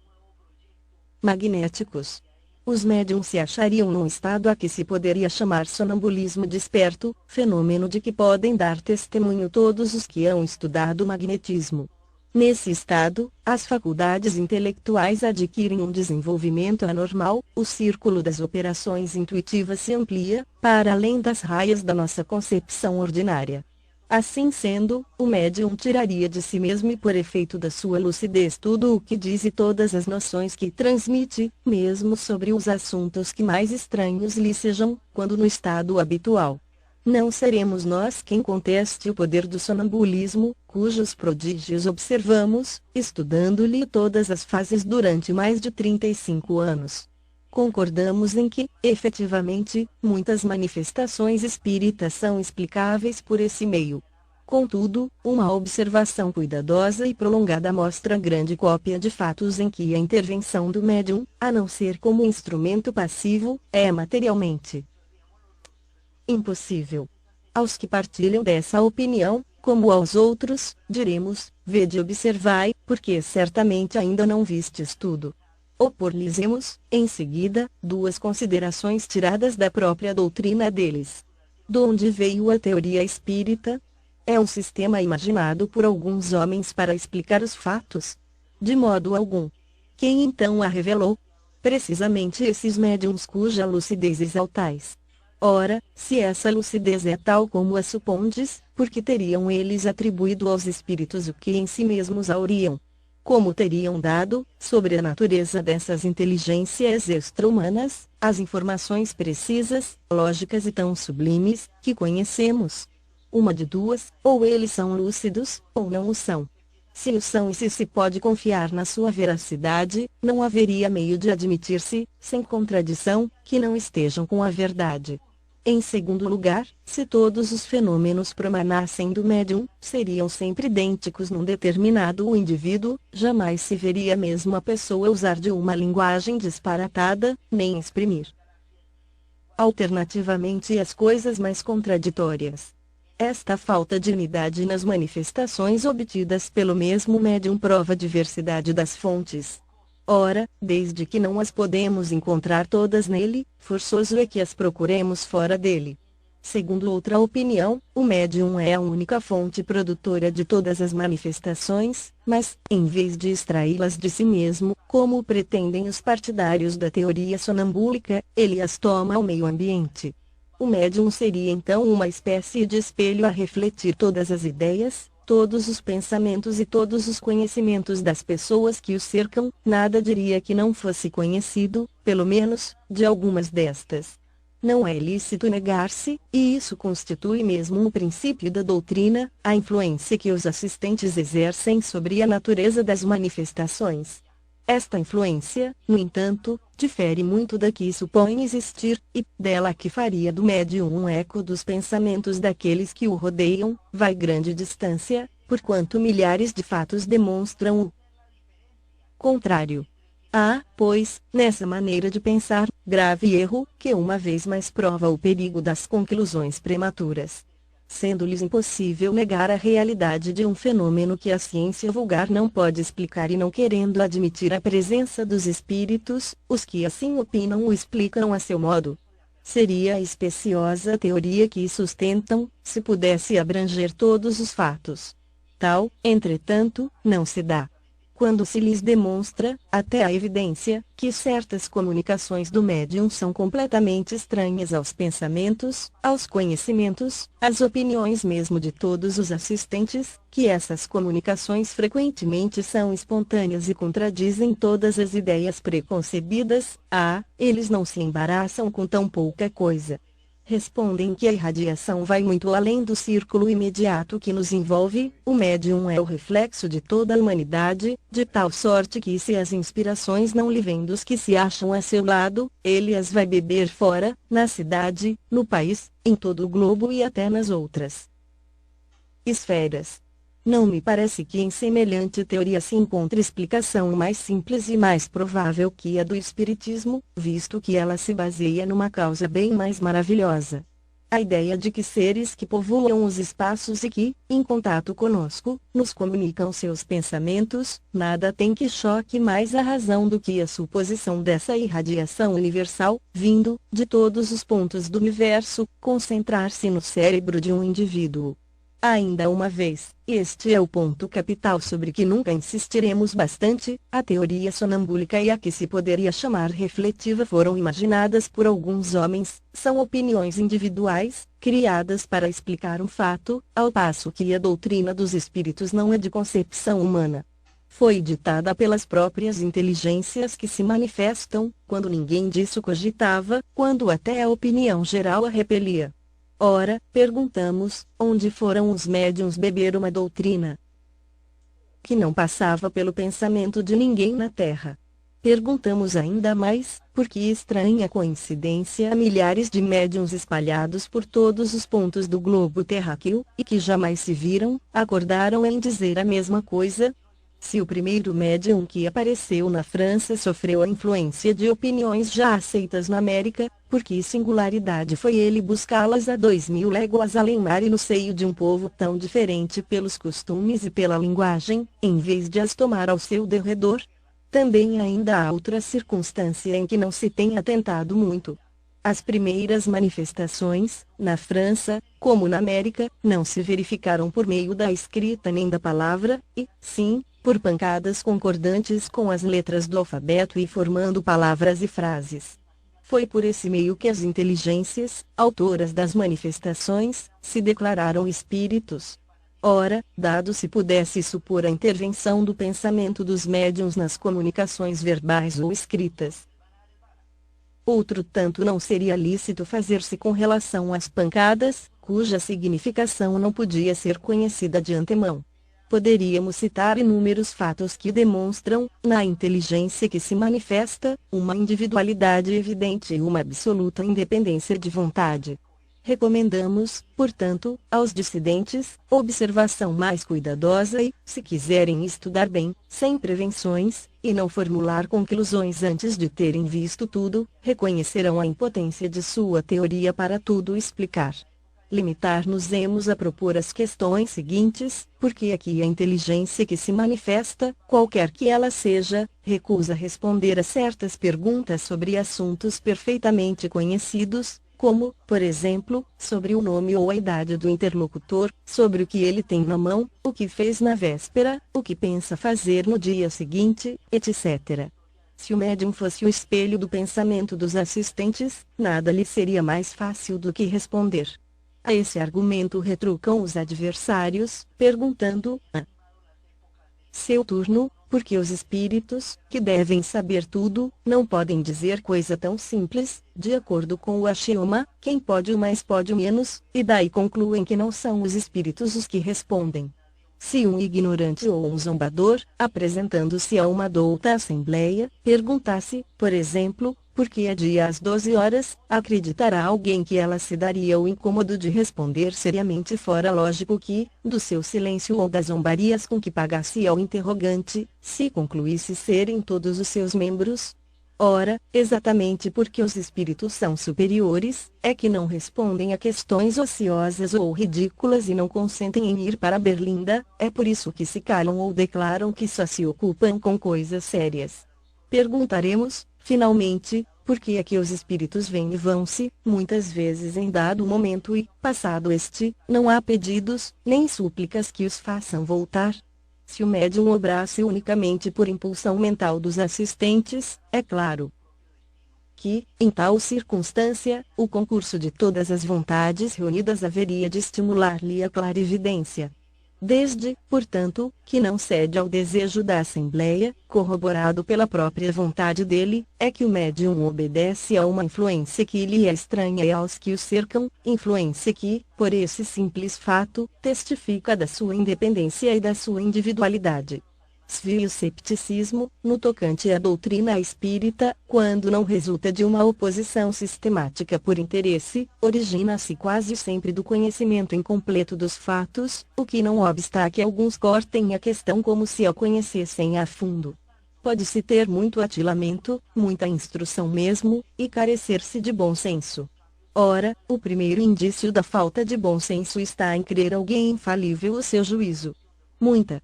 magnéticos. Os médiums se achariam num estado a que se poderia chamar sonambulismo desperto, fenômeno de que podem dar testemunho todos os que hão estudado magnetismo. Nesse estado, as faculdades intelectuais adquirem um desenvolvimento anormal, o círculo das operações intuitivas se amplia, para além das raias da nossa concepção ordinária. Assim sendo, o médium tiraria de si mesmo e por efeito da sua lucidez tudo o que diz e todas as noções que transmite, mesmo sobre os assuntos que mais estranhos lhe sejam, quando no estado habitual. Não seremos nós quem conteste o poder do sonambulismo, cujos prodígios observamos, estudando-lhe todas as fases durante mais de 35 anos. Concordamos em que, efetivamente, muitas manifestações espíritas são explicáveis por esse meio. Contudo, uma observação cuidadosa e prolongada mostra grande cópia de fatos em que a intervenção do médium, a não ser como instrumento passivo, é materialmente impossível. Aos que partilham dessa opinião, como aos outros, diremos: vede e observai, porque certamente ainda não vistes tudo. Opor-lhes-emos, em seguida, duas considerações tiradas da própria doutrina deles. De onde veio a teoria espírita? É um sistema imaginado por alguns homens para explicar os fatos? De modo algum. Quem então a revelou? Precisamente esses médiuns cuja lucidez exaltais. Ora, se essa lucidez é tal como a supondes, por que teriam eles atribuído aos espíritos o que em si mesmos auriam? Como teriam dado, sobre a natureza dessas inteligências extra-humanas, as informações precisas, lógicas e tão sublimes, que conhecemos? Uma de duas: ou eles são lúcidos, ou não o são. Se o são e se pode confiar na sua veracidade, não haveria meio de admitir-se, sem contradição, que não estejam com a verdade. Em segundo lugar, se todos os fenômenos promanassem do médium, seriam sempre idênticos num determinado indivíduo, jamais se veria mesmo a pessoa usar de uma linguagem disparatada, nem exprimir alternativamente as coisas mais contraditórias. Esta falta de unidade nas manifestações obtidas pelo mesmo médium prova a diversidade das fontes. Ora, desde que não as podemos encontrar todas nele, forçoso é que as procuremos fora dele. Segundo outra opinião, o médium é a única fonte produtora de todas as manifestações, mas, em vez de extraí-las de si mesmo, como pretendem os partidários da teoria sonambúlica, ele as toma ao meio ambiente. O médium seria então uma espécie de espelho a refletir todas as ideias, todos os pensamentos e todos os conhecimentos das pessoas que o cercam. Nada diria que não fosse conhecido, pelo menos, de algumas destas. Não é lícito negar-se, e isso constitui mesmo um princípio da doutrina, a influência que os assistentes exercem sobre a natureza das manifestações. Esta influência, no entanto, difere muito da que supõe existir, e, dela que faria do médium um eco dos pensamentos daqueles que o rodeiam, vai grande distância, porquanto milhares de fatos demonstram o contrário. Há, pois, nessa maneira de pensar, grave erro, que uma vez mais prova o perigo das conclusões prematuras. Sendo-lhes impossível negar a realidade de um fenômeno que a ciência vulgar não pode explicar e não querendo admitir a presença dos espíritos, os que assim opinam o explicam a seu modo. Seria a especiosa teoria que sustentam, se pudesse abranger todos os fatos. Tal, entretanto, não se dá. Quando se lhes demonstra, até a evidência, que certas comunicações do médium são completamente estranhas aos pensamentos, aos conhecimentos, às opiniões mesmo de todos os assistentes, que essas comunicações frequentemente são espontâneas e contradizem todas as ideias preconcebidas, eles não se embaraçam com tão pouca coisa. Respondem que a irradiação vai muito além do círculo imediato que nos envolve, o médium é o reflexo de toda a humanidade, de tal sorte que se as inspirações não lhe vêm dos que se acham a seu lado, ele as vai beber fora, na cidade, no país, em todo o globo e até nas outras esferas. Não me parece que em semelhante teoria se encontre explicação mais simples e mais provável que a do Espiritismo, visto que ela se baseia numa causa bem mais maravilhosa. A ideia de que seres que povoam os espaços e que, em contato conosco, nos comunicam seus pensamentos, nada tem que choque mais a razão do que a suposição dessa irradiação universal, vindo, de todos os pontos do universo, concentrar-se no cérebro de um indivíduo. Ainda uma vez, este é o ponto capital sobre que nunca insistiremos bastante, a teoria sonambúlica e a que se poderia chamar refletiva foram imaginadas por alguns homens, são opiniões individuais, criadas para explicar um fato, ao passo que a doutrina dos espíritos não é de concepção humana. Foi ditada pelas próprias inteligências que se manifestam, quando ninguém disso cogitava, quando até a opinião geral a repelia. Ora, perguntamos, onde foram os médiuns beber uma doutrina que não passava pelo pensamento de ninguém na Terra? Perguntamos ainda mais, por que estranha coincidência há milhares de médiuns espalhados por todos os pontos do globo terráqueo, e que jamais se viram, acordaram em dizer a mesma coisa? Se o primeiro médium que apareceu na França sofreu a influência de opiniões já aceitas na América, por que singularidade foi ele buscá-las a 2000 léguas além mar e no seio de um povo tão diferente pelos costumes e pela linguagem, em vez de as tomar ao seu derredor? Também ainda há outra circunstância em que não se tem atentado muito. As primeiras manifestações, na França, como na América, não se verificaram por meio da escrita nem da palavra, e, sim, por pancadas concordantes com as letras do alfabeto e formando palavras e frases. Foi por esse meio que as inteligências, autoras das manifestações, se declararam espíritos. Ora, dado se pudesse supor a intervenção do pensamento dos médiuns nas comunicações verbais ou escritas, outro tanto não seria lícito fazer-se com relação às pancadas, cuja significação não podia ser conhecida de antemão. Poderíamos citar inúmeros fatos que demonstram, na inteligência que se manifesta, uma individualidade evidente e uma absoluta independência de vontade. Recomendamos, portanto, aos dissidentes, observação mais cuidadosa e, se quiserem estudar bem, sem prevenções, e não formular conclusões antes de terem visto tudo, reconhecerão a impotência de sua teoria para tudo explicar. Limitar-nos-emos a propor as questões seguintes, porque aqui a inteligência que se manifesta, qualquer que ela seja, recusa responder a certas perguntas sobre assuntos perfeitamente conhecidos, como, por exemplo, sobre o nome ou a idade do interlocutor, sobre o que ele tem na mão, o que fez na véspera, o que pensa fazer no dia seguinte, etc. Se o médium fosse o espelho do pensamento dos assistentes, nada lhe seria mais fácil do que responder. A esse argumento retrucam os adversários, perguntando, a seu turno, porque os espíritos, que devem saber tudo, não podem dizer coisa tão simples, de acordo com o axioma, quem pode o mais pode o menos, e daí concluem que não são os espíritos os que respondem. Se um ignorante ou um zombador, apresentando-se a uma douta assembleia, perguntasse, por exemplo, por que a dia às 12 horas, acreditará alguém que ela se daria o incômodo de responder seriamente, fora lógico que, do seu silêncio ou das zombarias com que pagasse ao interrogante, se concluísse serem todos os seus membros? Ora, exatamente porque os espíritos são superiores, é que não respondem a questões ociosas ou ridículas e não consentem em ir para Berlinda, é por isso que se calam ou declaram que só se ocupam com coisas sérias. Perguntaremos, finalmente, por que é que os espíritos vêm e vão-se, muitas vezes em dado momento e, passado este, não há pedidos, nem súplicas que os façam voltar? Se o médium obrasse unicamente por impulsão mental dos assistentes, é claro que, em tal circunstância, o concurso de todas as vontades reunidas haveria de estimular-lhe a clarividência. Desde, portanto, que não cede ao desejo da Assembleia, corroborado pela própria vontade dele, é que o médium obedece a uma influência que lhe é estranha e aos que o cercam, influência que, por esse simples fato, testifica da sua independência e da sua individualidade. Se o cepticismo, no tocante à doutrina espírita, quando não resulta de uma oposição sistemática por interesse, origina-se quase sempre do conhecimento incompleto dos fatos, o que não obsta a que alguns cortem a questão como se a conhecessem a fundo. Pode-se ter muito atilamento, muita instrução mesmo, e carecer-se de bom senso. Ora, o primeiro indício da falta de bom senso está em crer alguém infalível o seu juízo. Muita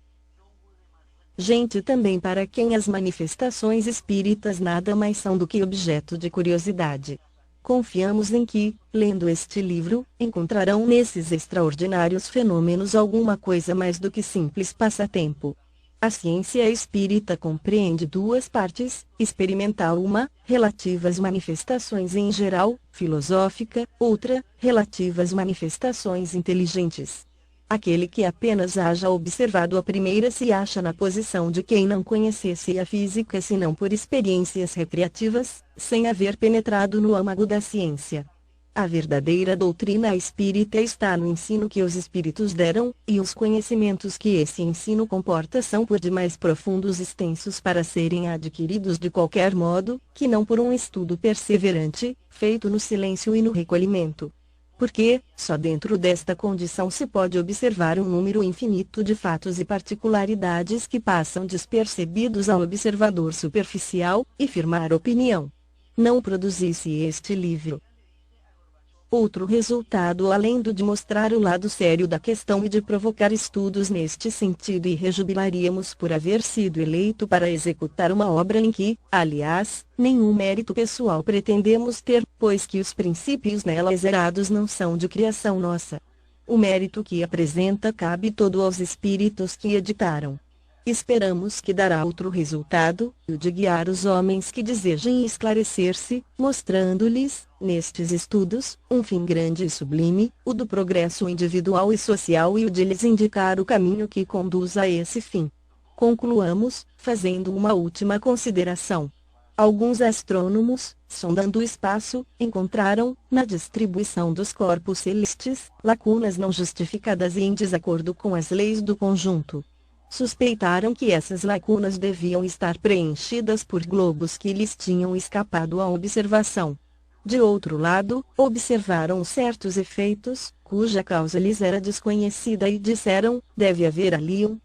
gente também para quem as manifestações espíritas nada mais são do que objeto de curiosidade. Confiamos em que, lendo este livro, encontrarão nesses extraordinários fenômenos alguma coisa mais do que simples passatempo. A ciência espírita compreende duas partes: experimental uma, relativa às manifestações em geral, filosófica, outra, relativa às manifestações inteligentes. Aquele que apenas haja observado a primeira se acha na posição de quem não conhecesse a física senão por experiências recreativas, sem haver penetrado no âmago da ciência. A verdadeira doutrina espírita está no ensino que os espíritos deram, e os conhecimentos que esse ensino comporta são por demais profundos e extensos para serem adquiridos de qualquer modo, que não por um estudo perseverante, feito no silêncio e no recolhimento. Porque, só dentro desta condição se pode observar um número infinito de fatos e particularidades que passam despercebidos ao observador superficial, e firmar opinião. Não produzisse este livro outro resultado além do de mostrar o lado sério da questão e de provocar estudos neste sentido, e rejubilaríamos por haver sido eleito para executar uma obra em que, aliás, nenhum mérito pessoal pretendemos ter, pois que os princípios nela exerados não são de criação nossa. O mérito que apresenta cabe todo aos espíritos que editaram. Esperamos que dará outro resultado, o de guiar os homens que desejem esclarecer-se, mostrando-lhes, nestes estudos, um fim grande e sublime, o do progresso individual e social, e o de lhes indicar o caminho que conduz a esse fim. Concluamos, fazendo uma última consideração. Alguns astrônomos, sondando o espaço, encontraram, na distribuição dos corpos celestes, lacunas não justificadas e em desacordo com as leis do conjunto. Suspeitaram que essas lacunas deviam estar preenchidas por globos que lhes tinham escapado à observação. De outro lado, observaram certos efeitos, cuja causa lhes era desconhecida, e disseram: deve haver ali um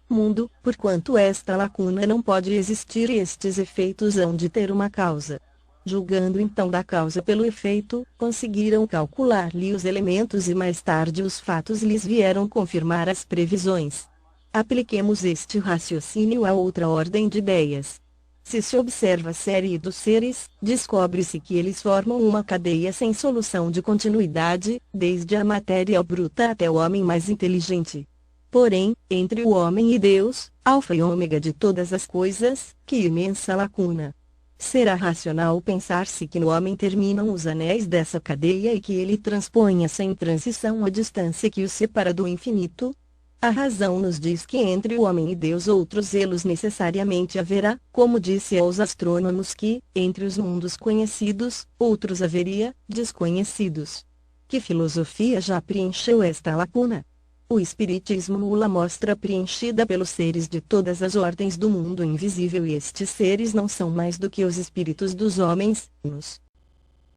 mundo, porquanto esta lacuna não pode existir e estes efeitos hão de ter uma causa. Julgando então da causa pelo efeito, conseguiram calcular-lhe os elementos e mais tarde os fatos lhes vieram confirmar as previsões. Apliquemos este raciocínio a outra ordem de ideias. Se se observa a série dos seres, descobre-se que eles formam uma cadeia sem solução de continuidade, desde a matéria bruta até o homem mais inteligente. Porém, entre o homem e Deus, alfa e ômega de todas as coisas, que imensa lacuna! Será racional pensar-se que no homem terminam os anéis dessa cadeia e que ele transponha sem transição a distância que o separa do infinito? A razão nos diz que entre o homem e Deus outros elos necessariamente haverá, como disse aos astrônomos que, entre os mundos conhecidos, outros haveria, desconhecidos. Que filosofia já preencheu esta lacuna? O Espiritismo nula mostra preenchida pelos seres de todas as ordens do mundo invisível, e estes seres não são mais do que os espíritos dos homens, nos